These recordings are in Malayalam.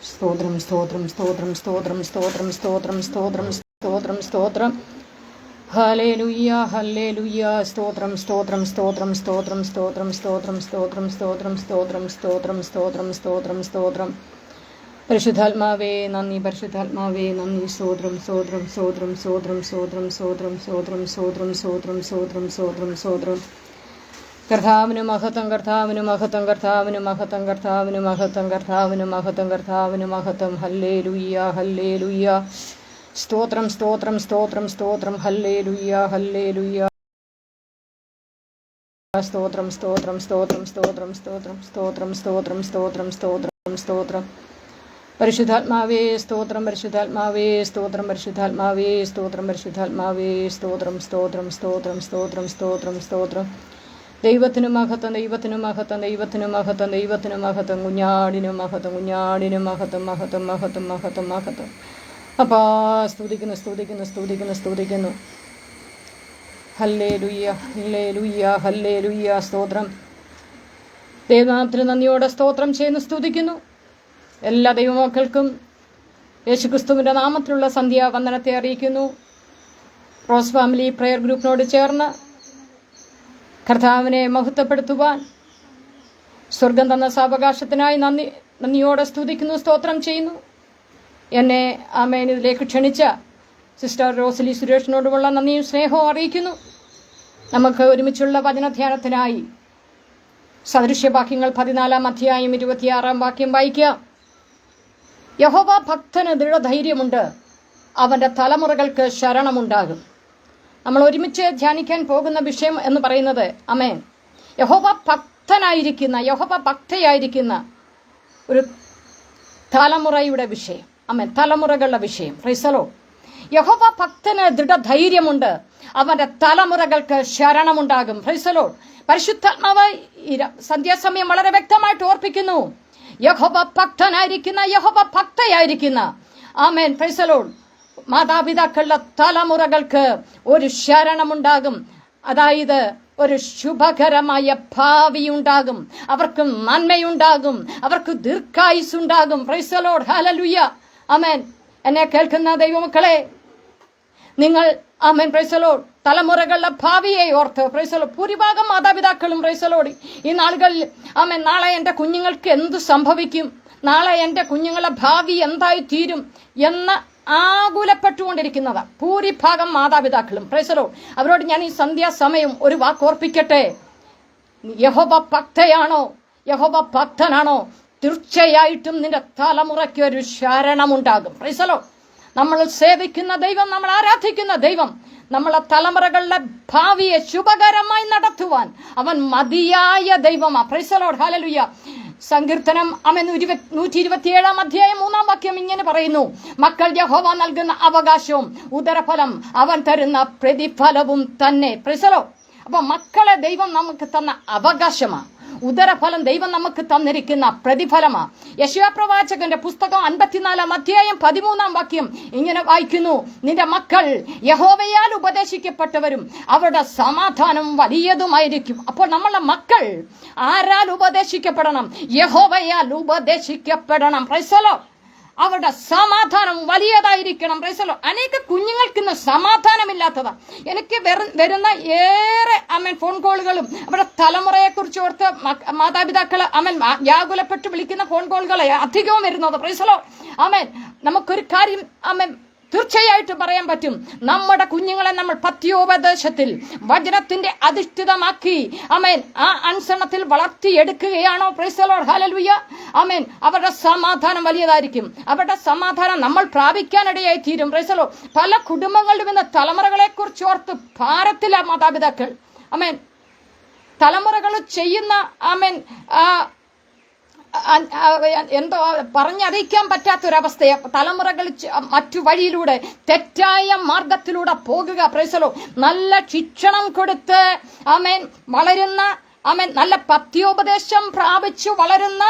സ്തോത്രം സ്തോത്രം സ്തോത്രം സ്തോത്രം സ്തോത്രം സ്തോത്രം സ്തോത്രം സ്തോത്രം സ്തോത്രം ഹല്ലേലൂയ ഹല്ലേലൂയ സ്തോത്രം സ്തോത്രം സ്തോത്രം സ്തോത്രം സ്തോത്രം സ്തോത്രം സ്തോത്രം സ്തോത്രം സ്തോത്രം സ്തോത്രം സ്തോത്രം സ്തോത്രം സ്തോത്രം പരിശുദ്ധാത്മാവേ നന്ദി, പരിശുദ്ധാത്മാവേ നന്ദി. സ്തോത്രം സ്തോത്രം സ്തോത്രം സ്തോത്രം സ്തോത്രം സ്തോത്രം സ്തോത്രം സ്തോത്രം സ്തോത്രം സ്തോത്രം സ്തോത്രം സ്തോത്രം കർത്താവിന് മഹത്വം, കർത്താവിന് മഹത്വം, കർത്താവിന് മഹത്വം, കർത്താവിന് മഹത്വം, കർത്താവിന് മഹത്വം, കർത്താവിന് മഹത്വം. ഹല്ലേലൂയ ഹല്ലേലൂയ സ്തോത്രം സ്തോത്രം സ്തോത്രം സ്തോത്രം ഹല്ലേലൂയ ഹല്ലേലൂയ സ്തോത്രം സ്തോത്രം സ്തോത്രം സ്തോത്രം സ്തോത്രം സ്തോത്രം സ്തോത്രം സ്തോത്രം സ്തോത്രം സ്തോത്രം പരിശുദ്ധാത്മാവേ സ്തോത്രം, പരിശുദ്ധാത്മാവേ സ്തോത്രം, പരിശുദ്ധാത്മാവേ സ്തോത്രം, പരിശുദ്ധാത്മാവേ സ്തോത്രം സ്തോത്രം സ്തോത്രം സ്തോത്രം സ്തോത്രം സ്തോത്രം ദൈവത്തിനു മഹത്വം, ദൈവത്തിനു മഹത്വം, ദൈവത്തിനു മഹത്വം, ദൈവത്തിനു മഹത്വം, കുഞ്ഞാടിനും മഹത്വം, കുഞ്ഞാടിനും മഹത്വം, മഹത്വം, മഹത്വം, മഹത്വം, മഹത്വം. അപ്പാ സ്തുതിക്കുന്നു, സ്തുതിക്കുന്നു, സ്തുതിക്കുന്നു, സ്തുതിക്കുന്നു. ഹല്ലേലൂയ ഹല്ലേലൂയ ഹല്ലേലൂയ സ്തോത്രം. ദൈവനാമത്തിന് നന്ദിയോടെ സ്തോത്രം ചെയ്യുന്നു, സ്തുതിക്കുന്നു. എല്ലാ ദൈവമക്കൾക്കും യേശുക്രിസ്തുവിൻ്റെ നാമത്തിലുള്ള സന്ധ്യാവന്ദനത്തെ അറിയിക്കുന്നു. റോസ് ഫാമിലി പ്രയർ ഗ്രൂപ്പിനോട് ചേർന്ന് കർത്താവിനെ മഹത്വപ്പെടുത്തുവാൻ സ്വർഗം തന്ന സാവകാശത്തിനായി നന്ദിയോടെ സ്തുതിക്കുന്നു, സ്തോത്രം ചെയ്യുന്നു. എന്നെ ആമേൻ ഇതിലേക്ക് ക്ഷണിച്ച സിസ്റ്റർ റോസലി സുരേഷിനോടുമുള്ള നന്ദിയും സ്നേഹവും അറിയിക്കുന്നു. നമുക്ക് ഒരുമിച്ചുള്ള വചനധ്യാനത്തിനായി സദൃശ്യവാക്യങ്ങൾ 14 അധ്യായം 26 വാക്യം വായിക്കാം. യഹോവ ഭക്തന് ദൃഢധൈര്യമുണ്ട്, അവന്റെ തലമുറകൾക്ക് ശരണമുണ്ടാകും. നമ്മൾ ഒരുമിച്ച് ധ്യാനിക്കാൻ പോകുന്ന വിഷയം എന്ന് പറയുന്നത് ആമേൻ യഹോവ ഭക്തനായിരിക്കുന്ന, യഹോവ ഭക്തയായിരിക്കുന്ന ഒരു തലമുറയുടെ വിഷയം. ആമേൻ, തലമുറകളുടെ വിഷയം. Price the Lord. യഹോവ ഭക്തന് ദൃഢധൈര്യമുണ്ട്, അവന്റെ തലമുറകൾക്ക് ശരണമുണ്ടാകും. Praise the Lord. പരിശുദ്ധാത്മാവ് സന്ധ്യാസമയം വളരെ വ്യക്തമായിട്ട് ഓർപ്പിക്കുന്നു. യഹോവ ഭക്തനായിരിക്കുന്ന, യഹോവ ഭക്തയായിരിക്കുന്ന ആമേൻ പ്രൈസ് ദി ലോർഡ് മാതാപിതാക്കളുടെ തലമുറകൾക്ക് ഒരു ശരണമുണ്ടാകും. അതായത് ഒരു ശുഭകരമായ ഭാവി ഉണ്ടാകും, അവർക്ക് നന്മയുണ്ടാകും, അവർക്ക് ദീർഘായുസ്സുണ്ടാകും. Praise the Lord. ഹല്ലേലൂയ. ആമേൻ. എന്നെ കേൾക്കുന്ന ദൈവമക്കളെ, നിങ്ങൾ ആമേൻ പ്രൈസ് ദി ലോർഡ് തലമുറകളുടെ ഭാവിയെ ഓർത്ത് പ്രൈസ് ദി ലോർഡ് ഭൂരിഭാഗം മാതാപിതാക്കളും പ്രൈസ് ദി ലോർഡ് ഈ നാളുകളിൽ ആമേൻ നാളെ എൻ്റെ കുഞ്ഞുങ്ങൾക്ക് എന്ത് സംഭവിക്കും, നാളെ എൻ്റെ കുഞ്ഞുങ്ങളുടെ ഭാവി എന്തായി തീരും എന്ന് ആകുലപ്പെട്ടുകൊണ്ടിരിക്കുന്നത് ഭൂരിഭാഗം മാതാപിതാക്കളും. Price the Lord. അവരോട് ഞാൻ ഈ സന്ധ്യാസമയം ഒരു വാക്ക് ഓർപ്പിക്കട്ടെ. യഹോവ ഭക്തയാണോ, യഹോവ ഭക്തനാണോ, തീർച്ചയായിട്ടും നിന്റെ തലമുറയ്ക്ക് ഒരു ശരണമുണ്ടാകും. Praise the Lord. നമ്മൾ സേവിക്കുന്ന ദൈവം, നമ്മൾ ആരാധിക്കുന്ന ദൈവം നമ്മളെ തലമുറകളുടെ ഭാവിയെ ശുഭകരമായി നടത്തുവാൻ അവൻ മതിയായ ദൈവമാ. Praise the Lord. ഹല്ലേലൂയ. സങ്കീർത്തനം 127 അധ്യായം 3 വാക്യം ഇങ്ങനെ പറയുന്നു: മക്കൾ യഹോവ നൽകുന്ന അവകാശവും ഉദരഫലം അവൻ തരുന്ന പ്രതിഫലവും തന്നെ. Price the Lord. അപ്പൊ മക്കളെ ദൈവം നമുക്ക് തന്ന അവകാശമാണ്, ഉദരഫലം ദൈവം നമുക്ക് തന്നിരിക്കുന്ന പ്രതിഫലമാ. യെശയ്യാ പ്രവാചകന്റെ പുസ്തകം 54 അധ്യായം 13 വാക്യം ഇങ്ങനെ വായിക്കുന്നു: നിന്റെ മക്കൾ യഹോവയാൽ ഉപദേശിക്കപ്പെട്ടവരും അവരുടെ സമാധാനം വലിയതുമായിരിക്കും. അപ്പോൾ നമ്മളെ മക്കൾ ആരാൽ ഉപദേശിക്കപ്പെടണം? യഹോവയാൽ ഉപദേശിക്കപ്പെടണം. Price the Lord. അവരുടെ സമാധാനം വലിയതായിരിക്കണം. Price the Lord. അനേക കുഞ്ഞുങ്ങൾക്ക് ഇന്ന് സമാധാനമില്ലാത്തതാ. എനിക്ക് വരുന്ന ഏറെ ആമേൻ ഫോൺ കോളുകളും അവരുടെ തലമുറയെ കുറിച്ച് ഓർത്ത് മാതാപിതാക്കൾ ആമേൻ വ്യാകുലപ്പെട്ട് വിളിക്കുന്ന ഫോൺ കോളുകളെ അധികവും വരുന്നത്. Praise the Lord. ആമേൻ. നമുക്കൊരു കാര്യം ആമേൻ തീർച്ചയായിട്ടും പറയാൻ പറ്റും, നമ്മുടെ കുഞ്ഞുങ്ങളെ നമ്മൾ പത്യോപദേശത്തിൽ വചനത്തിന്റെ അധിഷ്ഠിതമാക്കി ആമേൻ ആ അനുസരണത്തിൽ വളർത്തിയെടുക്കുകയാണോ? Praise the Lord. ഹല്ലേലൂയ. ആമേൻ. അവരുടെ സമാധാനം വലിയതായിരിക്കും, അവരുടെ സമാധാനം നമ്മൾ പ്രാപിക്കാനിടയായി തീരും. Praise the Lord. പല കുടുംബങ്ങളിലും ഇന്ന് തലമുറകളെ കുറിച്ച് ഓർത്ത് ഭാരത്തില മാതാപിതാക്കൾ. ആമേൻ. തലമുറകൾ ചെയ്യുന്ന ആമേൻ എന്തോ പറഞ്ഞറിയിക്കാൻ പറ്റാത്തൊരവസ്ഥയെ തലമുറകൾ മറ്റു വഴിയിലൂടെ തെറ്റായ മാർഗത്തിലൂടെ പോകുക. Praise the Lord. നല്ല ശിക്ഷണം കൊടുത്ത് ആമേൻ വളരുന്ന ആമേൻ നല്ല പത്യോപദേശം പ്രാപിച്ചു വളരുന്ന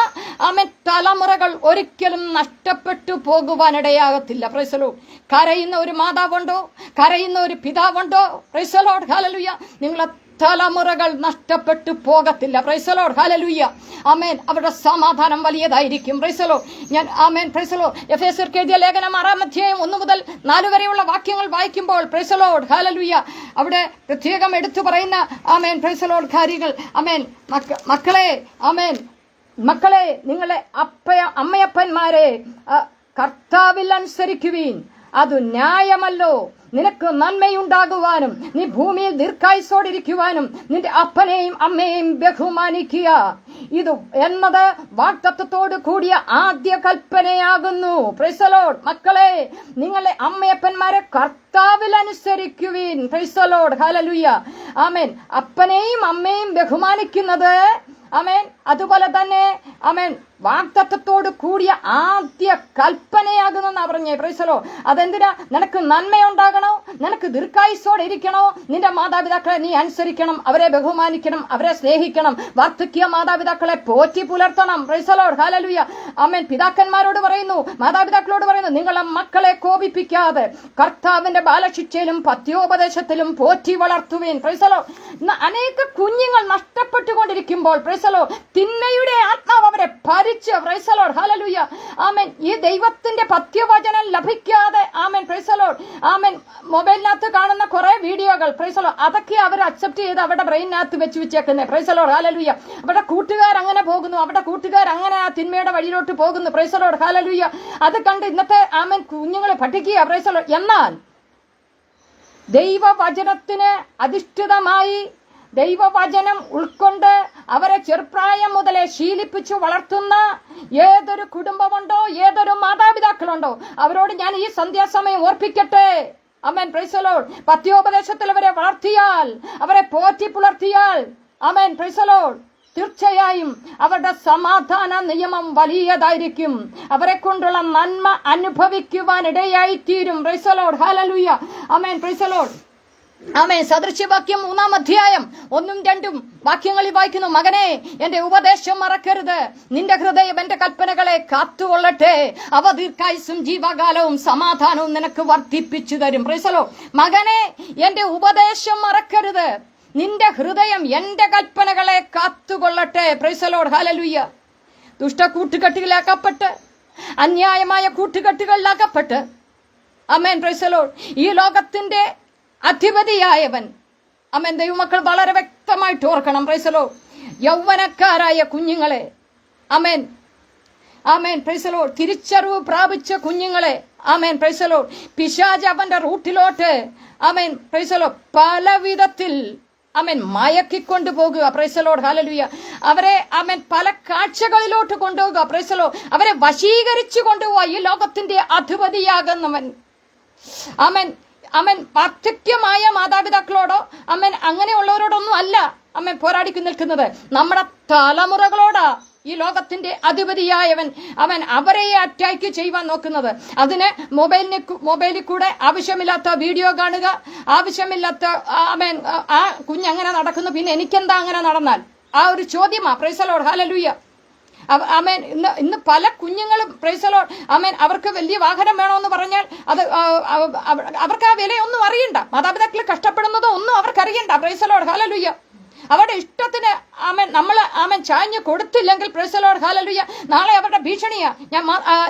ആമേൻ തലമുറകൾ ഒരിക്കലും നഷ്ടപ്പെട്ടു പോകുവാനിടയാകത്തില്ല. Price the Lord. കരയുന്ന ഒരു മാതാവുണ്ടോ? കരയുന്ന ഒരു പിതാവുണ്ടോ? Praise the Lord. ഹല്ലേലൂയ. നിങ്ങളെ തലമുറകൾ നഷ്ടപ്പെട്ടു പോകത്തില്ല. Praise the Lord. ഹല്ലേലൂയ. ആമേൻ. അവരുടെ സമാധാനം വലിയതായിരിക്കും. Praise the Lord. ഞാൻ ആമേൻ. Praise the Lord. എഫേസ്യർക്ക് എഴുതിയ ലേഖനം 6-ാം അധ്യായം 1 മുതൽ 4 വരെയുള്ള വാക്യങ്ങൾ വായിക്കുമ്പോൾ പ്രൈസ് ദി ലോർഡ്. ഹല്ലേലൂയ. അവിടെ പ്രത്യേകം എടുത്തു പറയുന്ന ആമേൻ പ്രൈസ് ദി ലോർഡ് കാര്യങ്ങൾ. ആമേൻ. മക്കളെ ആമേൻ മക്കളെ നിങ്ങളെ അമ്മയപ്പന്മാരെ കർത്താവിൽ അനുസരിക്കുവീൻ, അത് ന്യായമല്ലോ. നിനക്ക് നന്മയുണ്ടാകുവാനും നീ ഭൂമിയിൽ ദീർഘായുസ്സോടിരിക്കുവാനും നിന്റെ അപ്പനെയും അമ്മയെയും ബഹുമാനിക്കുക. ഇത് എന്നത് വാഗ്ദത്തത്തോട് കൂടിയ ആദ്യ കൽപ്പനയാകുന്നു. Price the Lord. മക്കളെ നിങ്ങളെ അമ്മയപ്പന്മാരെ കർത്താവിൽ അനുസരിക്കുവിൻ. Praise the Lord. ഹല്ലേലൂയ. ആമേൻ. അപ്പനെയും അമ്മയും ബഹുമാനിക്കുന്നത് ആമേൻ അതുപോലെ തന്നെ ആമേൻ വാഗ്ദത്തത്തോട് കൂടിയ ആദ്യ കൽപ്പനയാകുന്നെന്നാ പറഞ്ഞേ. Price the Lord. അതെന്തിനാ? നിനക്ക് നന്മയുണ്ടാകണോ, നിനക്ക് ദീർഘായുസ്സോടെ ഇരിക്കണോ, നിന്റെ മാതാപിതാക്കളെ നീ അനുസരിക്കണം, അവരെ ബഹുമാനിക്കണം, അവരെ സ്നേഹിക്കണം, വാർദ്ധക്യ മാതാപിതാക്കളെ പോറ്റി പുലർത്തണം. Praise the Lord. ഹല്ലേലൂയ. ആമേൻ. പിതാക്കന്മാരോട് പറയുന്നു, മാതാപിതാക്കളോട് പറയുന്നു, നിങ്ങളെ മക്കളെ കോപിപ്പിക്കാതെ കർത്താവിന്റെ ബാലശിക്ഷയിലും പത്യോപദേശത്തിലും പോറ്റി വളർത്തുവിൻ. Praise the Lord. അനേക കുഞ്ഞുങ്ങൾ നഷ്ടപ്പെട്ടുകൊണ്ടിരിക്കുമ്പോൾ പ്രൈസ് ദി ലോർഡ് തിന്മയുടെ ആത്മാവ് അവരെ ഭരിച്ച് പ്രൈസ് ദി ലോർഡ്. ഹല്ലേലൂയ. ആമേൻ. ഈ ദൈവത്തിന്റെ പത്യവചനം ലഭിക്കാതെ ആമേൻ പ്രൈസ് ദി ലോർഡ് ആമേൻ മൊബൈലിനകത്ത് കാണുന്ന കുറെ വീഡിയോകൾ പ്രൈസ് ദി ലോർഡ് അതൊക്കെ അവർ അക്സെപ്റ്റ് ചെയ്ത് അവരുടെ ബ്രെയിനകത്ത് വെച്ചേക്കുന്നത്. Price the Lord. ഹല്ലേലൂയ. അവരുടെ കൂട്ടുകാർ അങ്ങനെ പോകുന്നു, അവരുടെ കൂട്ടുകാർ അങ്ങനെ ആ തിന്മയുടെ വഴിയിലോട്ട് പോകുന്നു. Price the Lord. ഹല്ലേലൂയ. അത് കണ്ട് ഇന്നത്തെ ആമേൻ കുഞ്ഞുങ്ങളെ പഠിക്കുക. Price the Lord. എന്നാൽ ദൈവവചനത്തിന് അധിഷ്ഠിതമായി ദൈവവചനം ഉൾക്കൊണ്ട് അവരെ ചെറുപ്രായം മുതലേ ശീലിപ്പിച്ചു വളർത്തുന്ന ഏതൊരു കുടുംബമുണ്ടോ, ഏതൊരു മാതാപിതാക്കളുണ്ടോ, അവരോട് ഞാൻ ഈ സന്ധ്യാസമയം ഓർപ്പിക്കട്ടെ. ആമേൻ പ്രൈസ് ദി ലോർഡ്. പത്യോപദേശത്തിൽ അവരെ വളർത്തിയാൽ, അവരെ പോറ്റി പുലർത്തിയാൽ ആമേൻ പ്രൈസ് ദി ലോർഡ് തീർച്ചയായും അവരുടെ സമാധാന നിയമം വലിയതായിരിക്കും. അവരെ കൊണ്ടുള്ള നന്മ അനുഭവിക്കുവാൻ ഇടയായിത്തീരും. Praise the Lord. ഹല്ലേലൂയ. ആമേൻ പ്രൈസ് ദി ലോർഡ്. ആമേൻ. സദൃശ്യവാക്യം 3-ാം അധ്യായം 1-2 വാക്യങ്ങളിൽ വായിക്കുന്നു, മകനെ എന്റെ ഉപദേശം മറക്കരുത്, നിന്റെ ഹൃദയം എന്റെ കൽപ്പനകളെ കാത്തുകൊള്ളട്ടെ, അവ ദീർഘായുസ്സും ജീവകാലവും സമാധാനവും നിനക്ക് വർദ്ധിപ്പിച്ചു തരും. Praise the Lord. മകനെ എന്റെ ഉപദേശം മറക്കരുത്, നിന്റെ ഹൃദയം എന്റെ കൽപ്പനകളെ കാത്തുകൊള്ളട്ടെ. Praise the Lord. ഹല്ലേലൂയ. ദുഷ്ട കൂട്ടുകെട്ടുകളിലാക്കപ്പെട്ട്, അന്യായമായ കൂട്ടുകെട്ടുകളിലാക്കപ്പെട്ട് ആമേൻ പ്രൈസ് ദി ലോർഡ് ഈ ലോകത്തിന്റെ അധിപതിയായവൻ ആമേൻ ദൈവമക്കൾ വളരെ വ്യക്തമായിട്ട് ഓർക്കണം. Price the Lord. യൗവനക്കാരായ കുഞ്ഞുങ്ങളെ ആമേൻ ആമേൻ പ്രൈസ് ദി ലോർഡ് തിരിച്ചറിവ് പ്രാപിച്ച കുഞ്ഞുങ്ങളെ ആമേൻ പ്രൈസ് ദി ലോർഡ് പിശാച് അവന്റെ റൂട്ടിലോട്ട് ആമേൻ പ്രൈസ് ദി ലോർഡ് പല വിധത്തിൽ ആമേൻ മയക്കിക്കൊണ്ടു പോകുക. Praise the Lord. ഹല്ലേലൂയ. അവരെ ആമേൻ പല കാഴ്ചകളിലോട്ട് കൊണ്ടുപോകുക. Praise the Lord. അവരെ വശീകരിച്ചു കൊണ്ടുപോവുക. ഈ ലോകത്തിന്റെ അധിപതിയാകുന്നവൻ ആമേൻ ആമേൻ വാർദ്ധക്യമായ മാതാപിതാക്കളോടോ ആമേൻ അങ്ങനെയുള്ളവരോടൊന്നും അല്ല ആമേൻ പോരാടി നിൽക്കുന്നത്, നമ്മുടെ തലമുറകളോടാ ഈ ലോകത്തിന്റെ അധിപതിയായവൻ അവൻ അവരെ അറ്റാക്ക് ചെയ്യുവാൻ നോക്കുന്നത്. അതിന് മൊബൈലിൽ കൂടെ ആവശ്യമില്ലാത്ത വീഡിയോ കാണുക, ആവശ്യമില്ലാത്ത ആമേൻ ആ കുഞ്ഞങ്ങനെ നടക്കുന്നു, പിന്നെ എനിക്കെന്താ അങ്ങനെ നടന്നാൽ ആ ഒരു ചോദ്യമാ. Praise the Lord. ഹല്ലേലൂയ. ആമേൻ. ഇന്ന് പല കുഞ്ഞുങ്ങളും പ്രൈസ് ദി ലോർഡ് ആമേൻ അവർക്ക് വലിയ വാഹനം വേണമെന്ന് പറഞ്ഞാൽ അത് അവർക്ക് ആ വിലയൊന്നും അറിയണ്ട, മാതാപിതാക്കൾ കഷ്ടപ്പെടുന്നതോ ഒന്നും അവർക്ക് അറിയണ്ട. Price the Lord. ഹല്ലേലൂയ. അവരുടെ ഇഷ്ടത്തിന് ആമേൻ നമ്മൾ ആമേൻ ചാഞ്ഞു കൊടുത്തില്ലെങ്കിൽ പ്രൈസ് ദി ലോർഡ്. ഹല്ലേലൂയ. നാളെ അവരുടെ ഭീഷണിയാ,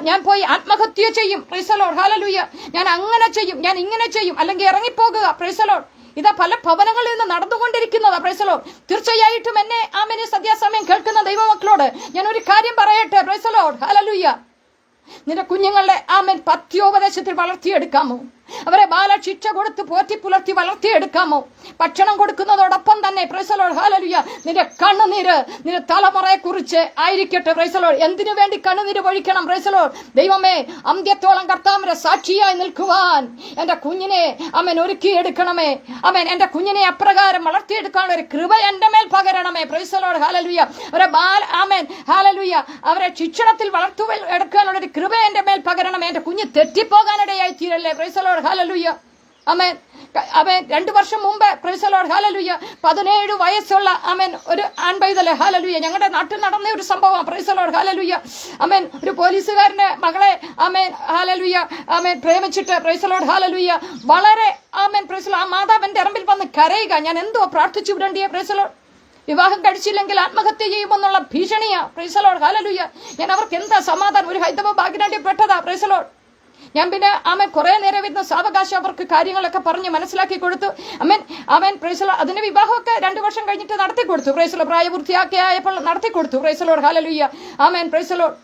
ഞാൻ പോയി ആത്മഹത്യ ചെയ്യും. Praise the Lord. ഹല്ലേലൂയ. ഞാൻ അങ്ങനെ ചെയ്യും, ഞാൻ ഇങ്ങനെ ചെയ്യും, അല്ലെങ്കിൽ ഇറങ്ങിപ്പോകുക. Price the Lord. ഇതാ പല ഭവനങ്ങളിൽ നിന്ന് നടന്നുകൊണ്ടിരിക്കുന്നതാ. Price the Lord. തീർച്ചയായിട്ടും എന്നെ ആമേൻ സന്ധ്യാസമയം കേൾക്കുന്ന ദൈവമക്കളോട് ഞാൻ ഒരു കാര്യം പറയട്ടെ. Price the Lord. ഹല്ലേലൂയ. നിന്റെ കുഞ്ഞുങ്ങളെ ആമേൻ പത്യോപദേശത്തിൽ വളർത്തിയെടുക്കാമോ? അവരെ ബാലശിക്ഷ കൊടുത്ത് പോറ്റി പുലർത്തി വളർത്തിയെടുക്കാമോ? ഭക്ഷണം കൊടുക്കുന്നതോടൊപ്പം തന്നെ പ്രൈസ് ദി ലോർഡ്. ഹല്ലേലൂയ നിന്റെ കണ്ണുനീര് നിന്റെ തലമുറയെ കുറിച്ച് ആയിരിക്കട്ടെ. Price the Lord. എന്തിനു വേണ്ടി കണ്ണുനീര് പൊഴിക്കണം? Price the Lord. ദൈവമേ, അന്ത്യത്തോളം കർത്താവിന്റെ സാക്ഷിയായി നിൽക്കുവാൻ എന്റെ കുഞ്ഞിനെ ആമേൻ ഒരുക്കിയെടുക്കണമേ. ആമേൻ എന്റെ കുഞ്ഞിനെ അപ്രകാരം വളർത്തിയെടുക്കാനുള്ള ഒരു കൃപ എന്റെ മേൽ പകരണമേ. Praise the Lord. ഹല്ലേലൂയ. അവരെ ആമേൻ ഹല്ലേലൂയ അവരെ ശിക്ഷണത്തിൽ എടുക്കാനുള്ള ഒരു കൃപ എന്റെ മേൽ പകരണമേ. എന്റെ കുഞ്ഞ് തെറ്റിപ്പോകാനിടയായി തീരല്ലേ. Praise the Lord. ഹല്ലേലൂയ. ആമേൻ അവൻ 2 വർഷം മുമ്പ് പ്രൈസ് ദി ലോർഡ് ഹല്ലേലൂയ 17 വയസ്സുള്ള ആമേൻ ഒരു ആൺപൈതൽ ഹല്ലേലൂയ ഞങ്ങളുടെ നാട്ടിൽ നടന്ന ഒരു സംഭവം പ്രൈസ് ദി ലോർഡ് ഹല്ലേലൂയ ആമേൻ ഒരു പോലീസുകാരന്റെ മകളെ ആമേൻ ഹല്ലേലൂയ ആമേൻ പ്രേമിച്ചിട്ട് പ്രൈസ് ദി ലോർഡ് ഹല്ലേലൂയ വളരെ ആമേൻ പ്രൈസ് ആ മാതാവിന്റെ ഇറമ്പിൽ വന്ന് കരയുക. ഞാൻ എന്തോ പ്രാർത്ഥിച്ചു വിടേണ്ടിയ പ്രൈസ് ദി ലോർഡ് വിവാഹം കഴിച്ചില്ലെങ്കിൽ ആത്മഹത്യ ചെയ്യുമെന്നുള്ള ഭീഷണിയാ പ്രൈസ് ദി ലോർഡ് ഹല്ലേലൂയ. ഞാൻ അവർക്ക് എന്താ സമാധാനം ഒരു ഹൈന്ദവ ബാഗ്ദാഡിൽ പെട്ടതാ പ്രൈസ് ദി ലോർഡ്. ഞാൻ പിന്നെ ആമേൻ കുറെ നേരം ഇരുന്ന് സാവകാശം അവർക്ക് കാര്യങ്ങളൊക്കെ പറഞ്ഞ് മനസ്സിലാക്കി കൊടുത്തു. ആമേൻ പ്രൈസ് ദി ലോർഡ്. അതിന് വിവാഹമൊക്കെ 2 വർഷം കഴിഞ്ഞിട്ട് നടത്തി കൊടുത്തു പ്രൈസ് ദി ലോർഡ്. പ്രായപൂർത്തിയാക്കിയപ്പോൾ നടത്തി കൊടുത്തു പ്രൈസ് ദി ലോർഡ് ഹല്ലേലൂയ ആമേൻ പ്രൈസ് ദി ലോർഡ്.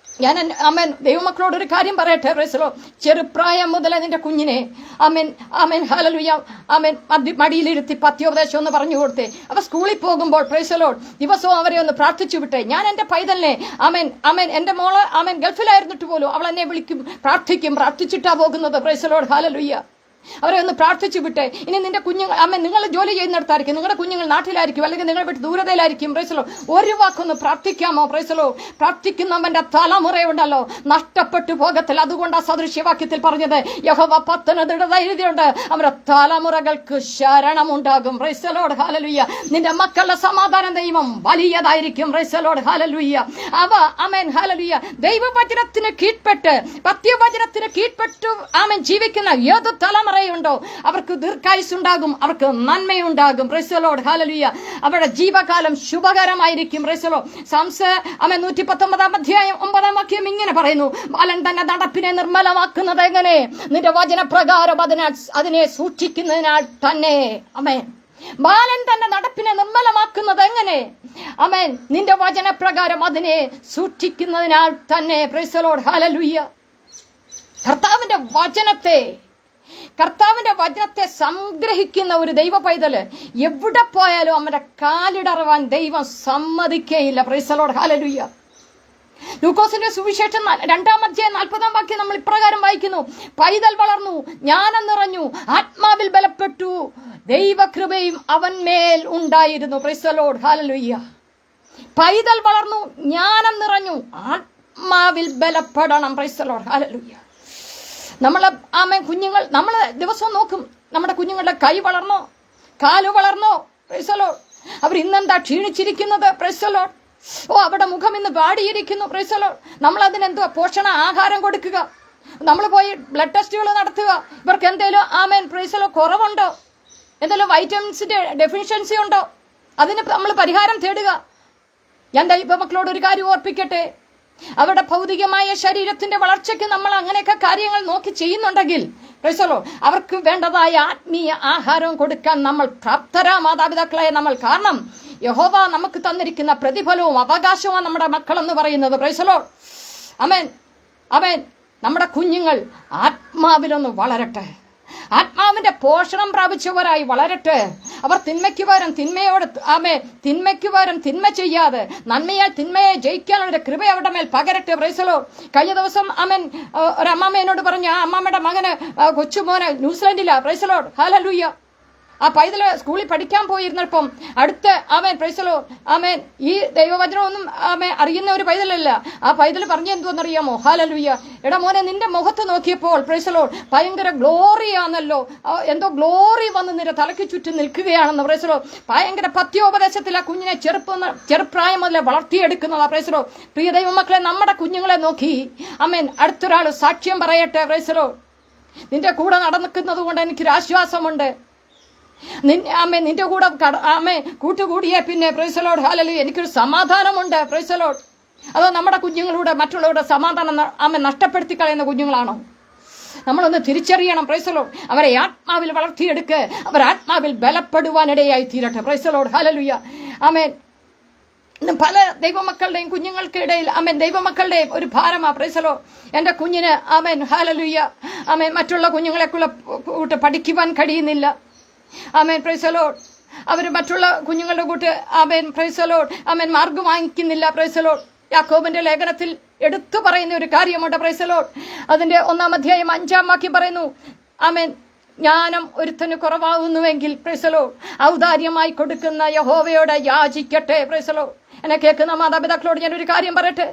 ഞാൻ ആമേൻ ദൈവമക്കളോട് ഒരു കാര്യം പറയട്ടെ പ്രൈസ് ദി ലോർഡ്. ചെറുപ്രായം മുതൽ നിന്റെ കുഞ്ഞിനെ ആമേൻ ആമേൻ ഹല്ലേലൂയ ആമേൻ മടിയിലിരുത്തി പത്യോപദേശം ഒന്ന് പറഞ്ഞു കൊടുത്തേ. അവ സ്കൂളിൽ പോകുമ്പോൾ പ്രൈസ് ദി ലോർഡ് ദിവസവും അവരെ ഒന്ന് പ്രാർത്ഥിച്ചു വിട്ടെ. ഞാൻ എന്റെ പൈതലിനെ ആമേൻ ആമേൻ എന്റെ മോള് ആമേൻ ഗൾഫിലായിരുന്നിട്ട് പോലും അവൾ എന്നെ വിളിക്കും, പ്രാർത്ഥിച്ചിട്ടാ പോകുന്നത് പ്രൈസ് ദി ലോർഡ് ഹല്ലേലൂയ. അവരെ ഒന്ന് പ്രാർത്ഥിച്ചു വിട്ടെ. ഇനി നിന്റെ കുഞ്ഞുങ്ങൾ അമ്മ നിങ്ങൾ ജോലി ചെയ്യുന്നിടത്തായിരിക്കും, നിങ്ങളുടെ കുഞ്ഞുങ്ങൾ നാട്ടിലായിരിക്കും, അല്ലെങ്കിൽ നിങ്ങൾ വിട്ട് ദൂരതയിലായിരിക്കും പ്രൈസ് ദി ലോർഡ്. ഒരു വാക്കൊന്ന് പ്രാർത്ഥിക്കാമോ പ്രൈസ് ദി ലോർഡ്. പ്രാർത്ഥിക്കുന്നവന്റെ തലമുറയുണ്ടല്ലോ നഷ്ടപ്പെട്ടു പോകത്തില്ല. അതുകൊണ്ട് ആ സദൃശ്യവാക്യത്തിൽ പറഞ്ഞത് യഹോവ പത്തന് ദൃഢധൈര്യമുണ്ട്, അവരുടെ തലമുറകൾക്ക് ശരണമുണ്ടാകും പ്രൈസ് ദി ലോർഡ് ഹല്ലേലൂയ. നിന്റെ മക്കളുടെ സമാധാന ദൈവം വലിയതായിരിക്കും പ്രൈസ് ദി ലോർഡ് ഹല്ലേലൂയ. അവ ആമേൻ ഹല്ലേലൂയ ദൈവവചനത്തിന് കീഴ്പ്പെട്ട് പത്യവചനത്തിന് കീഴ്പ്പെട്ടു ആമേൻ ജീവിക്കുന്ന ഏത് തലമുറ ഉണ്ടോ അവർക്ക് ദീർഘായുസ്സുണ്ടാകും, അവർക്ക് നന്മയുണ്ടാകും പ്രൈസ് ദി ലോർഡ് ഹല്ലേലൂയ. അവരുടെ ജീവകാലം ശുഭകരമായിരിക്കും പ്രൈസ് ദി ലോർഡ്. സാംസ് 119 അധ്യായം 9 വാക്യം ഇങ്ങനെ പറയുന്നു, ബാലൻ തന്നെ നടപ്പിനെ നിർമ്മലമാക്കുന്നത് എങ്ങനെ? നിന്റെ വചനപ്രകാരം അതിനെ സൂക്ഷിക്കുന്നതിനാൽ തന്നെ. ആമേൻ. ബാലൻ തന്നെ നടപ്പിനെ നിർമ്മലമാക്കുന്നത് എങ്ങനെ? ആമേൻ. നിന്റെ വചനപ്രകാരം അതിനെ സൂക്ഷിക്കുന്നതിനാൽ തന്നെ പ്രൈസ് ദി ലോർഡ് ഹല്ലേലൂയ. കർത്താവിന്റെ വചനത്തെ സംഗ്രഹിക്കുന്ന ഒരു ദൈവ പൈതല് എവിടെ പോയാലും അവന്റെ കാലിടറുവാൻ ദൈവം സമ്മതിക്കേയില്ല പ്രൈസ് ദി ലോർഡ് ഹല്ലേലൂയ. ലൂക്കോസിന്റെ സുവിശേഷം 2-ാം അധ്യായം 40-ാം വാക്യം നമ്മൾ ഇപ്രകാരം വായിക്കുന്നു, പൈതൽ വളർന്നു, ജ്ഞാനം നിറഞ്ഞു, ആത്മാവിൽ ബലപ്പെട്ടു, ദൈവകൃപയും അവന്മേൽ ഉണ്ടായിരുന്നു പ്രൈസ് ദി ലോർഡ് ഹല്ലേലൂയ. പൈതൽ വളർന്നു, ജ്ഞാനം നിറഞ്ഞു, ആത്മാവിൽ ബലപ്പെടണം പ്രൈസ് ദി ലോർഡ് ഹല്ലേലൂയ. നമ്മളെ ആമേൻ കുഞ്ഞുങ്ങൾ നമ്മൾ ദിവസവും നോക്കും നമ്മുടെ കുഞ്ഞുങ്ങളുടെ കൈ വളർന്നോ, കാല് വളർന്നോ പ്രൈസ് ദി ലോർഡ്. അവർ ഇന്നെന്താ ക്ഷീണിച്ചിരിക്കുന്നത് പ്രൈസ് ദി ലോർഡ്. അവിടെ മുഖം ഇന്ന് വാടിയിരിക്കുന്നു പ്രൈസ് ദി ലോർഡ്. നമ്മൾ അതിനെന്തുവാ പോഷണ ആഹാരം കൊടുക്കുക, നമ്മൾ പോയി ബ്ലഡ് ടെസ്റ്റുകൾ നടത്തുക. ഇവർക്ക് എന്തെങ്കിലും ആമേൻ പ്രൈസ് ദി ലോർഡ് കുറവുണ്ടോ, എന്തെങ്കിലും വൈറ്റമിൻസിന്റെ ഡെഫിഷ്യൻസി ഉണ്ടോ, അതിന് നമ്മൾ പരിഹാരം തേടുക. ഞാൻ ദൈവമക്കളോട് ഒരു കാര്യം ഓർപ്പിക്കട്ടെ, അവരുടെ ഭൗതികമായ ശരീരത്തിന്റെ വളർച്ചയ്ക്ക് നമ്മൾ അങ്ങനെയൊക്കെ കാര്യങ്ങൾ നോക്കി ചെയ്യുന്നുണ്ടെങ്കിൽ പ്രൈസ് ദി ലോർഡ് അവർക്ക് വേണ്ടതായ ആത്മീയ ആഹാരവും കൊടുക്കാൻ നമ്മൾ പ്രാപ്തരാ മാതാപിതാക്കളായ നമ്മൾ. കാരണം യഹോവ നമുക്ക് തന്നിരിക്കുന്ന പ്രതിഫലവും അവകാശവും നമ്മുടെ മക്കളെന്ന് പറയുന്നത് പ്രൈസ് ദി ലോർഡ്. ആമേൻ ആമേൻ. നമ്മുടെ കുഞ്ഞുങ്ങൾ ആത്മാവിലൊന്ന് വളരട്ടെ, ആത്മാവിന്റെ പോഷണം പ്രാപിച്ചവരായി വളരട്ടെ. അവർ തിന്മയ്ക്ക് പകരം തിന്മ ചെയ്യാതെ നന്മയാൽ തിന്മയെ ജയിക്കാനുള്ള കൃപ അവരുടെ മേൽ പകരട്ടെ പ്രൈസ് ദി ലോർഡ്. കഴിഞ്ഞ ദിവസം ആമേൻ ഒരു അമ്മാമ്മ എന്നോട് പറഞ്ഞു, ആ അമ്മാമ്മയുടെ മകന് കൊച്ചുമോന് ന്യൂസിലൻഡിലാ പ്രൈസ് ദി ലോർഡ് ഹല്ലേലൂയ. ആ പൈതല് സ്കൂളിൽ പഠിക്കാൻ പോയിരുന്നപ്പം അടുത്ത് ആമേൻ പ്രൈസ് ദി ലോർഡ് ആമേൻ ഈ ദൈവവചനമൊന്നും ആമേൻ അറിയുന്ന ഒരു പൈതലല്ല. ആ പൈതൽ പറഞ്ഞു എന്തുവെന്നറിയാമോ? ഹല്ലേലൂയ. എടാ മോനെ, നിന്റെ മുഖത്ത് നോക്കിയപ്പോൾ പ്രൈസ് ദി ലോർഡ് ഭയങ്കര ഗ്ലോറിയാണല്ലോ, എന്തോ ഗ്ലോറി വന്ന് നിന്റെ തലയ്ക്ക് ചുറ്റും നിൽക്കുകയാണെന്ന് പ്രൈസ് ദി ലോർഡ്. ഭയങ്കര പത്യോപദേശത്തിൽ ആ കുഞ്ഞിനെ ചെറുപ്രായം മുതലേ വളർത്തിയെടുക്കുന്നതാ പ്രൈസ് ദി ലോർഡ്. പ്രിയ ദൈവമക്കളെ, നമ്മുടെ കുഞ്ഞുങ്ങളെ നോക്കി ആമേൻ അടുത്തൊരാൾ സാക്ഷ്യം പറയട്ടെ പ്രൈസ് ദി ലോർഡ്. നിന്റെ കൂടെ നടക്കുന്നത് കൊണ്ട് എനിക്കൊരു ആശ്വാസമുണ്ട്, നിന്റെ കൂടെ കൂട്ടുകൂടിയേ പിന്നെ പ്രൈസ് ദി ലോർഡ് ഹല്ലേലൂയ എനിക്കൊരു സമാധാനമുണ്ട് പ്രൈസ് ദി ലോർഡ്. അതോ നമ്മുടെ കുഞ്ഞുങ്ങളുടെ മറ്റുള്ളവരുടെ സമാധാനം നഷ്ടപ്പെടുത്തി കളയുന്ന കുഞ്ഞുങ്ങളാണോ? നമ്മളൊന്ന് തിരിച്ചറിയണം പ്രൈസ് ദി ലോർഡ്. അവരെ ആത്മാവിൽ വളർത്തിയെടുക്ക്, അവർ ആത്മാവിൽ ബലപ്പെടുവാനിടയായി തീരട്ടെ പ്രൈസ് ദി ലോർഡ് ഹല്ലേലൂയ. ആമേൻ. പല ദൈവമക്കളുടെയും കുഞ്ഞുങ്ങൾക്കിടയിൽ ആമേൻ ദൈവമക്കളുടെയും ഒരു ഭാരമാ പ്രൈസ് ദി ലോർഡ്. എന്റെ കുഞ്ഞിന് ആമേൻ ഹല്ലേലൂയ ആമേൻ മറ്റുള്ള കുഞ്ഞുങ്ങളെ കൂട്ട് പഠിക്കുവാൻ കഴിയുന്നില്ല ആമേൻ പ്രൈസ് ദി ലോർഡ്. അവർ മറ്റുള്ള കുഞ്ഞുങ്ങളുടെ കൂട്ട് ആമേൻ പ്രൈസ് ദി ലോർഡ് ആമേൻ മാർക്ക് വാങ്ങിക്കുന്നില്ല പ്രൈസ് ദി ലോർഡ്. യാക്കോബിന്റെ ലേഖനത്തിൽ എടുത്തു പറയുന്ന ഒരു കാര്യമുണ്ട് പ്രൈസ് ദി ലോർഡ്. അതിന്റെ 1-ാം അധ്യായം 5-ാം വാക്യം പറയുന്നു, ആമേൻ ജ്ഞാനം ഒരുത്തന് കുറവാകുന്നുവെങ്കിൽ പ്രൈസ് ദി ലോർഡ് ഔദാര്യമായി കൊടുക്കുന്ന യഹോവയോട് യാചിക്കട്ടെ പ്രൈസ് ദി ലോർഡ്. എന്നെ കേൾക്കുന്ന മാതാപിതാക്കളോട് ഞാനൊരു കാര്യം പറയട്ടെ,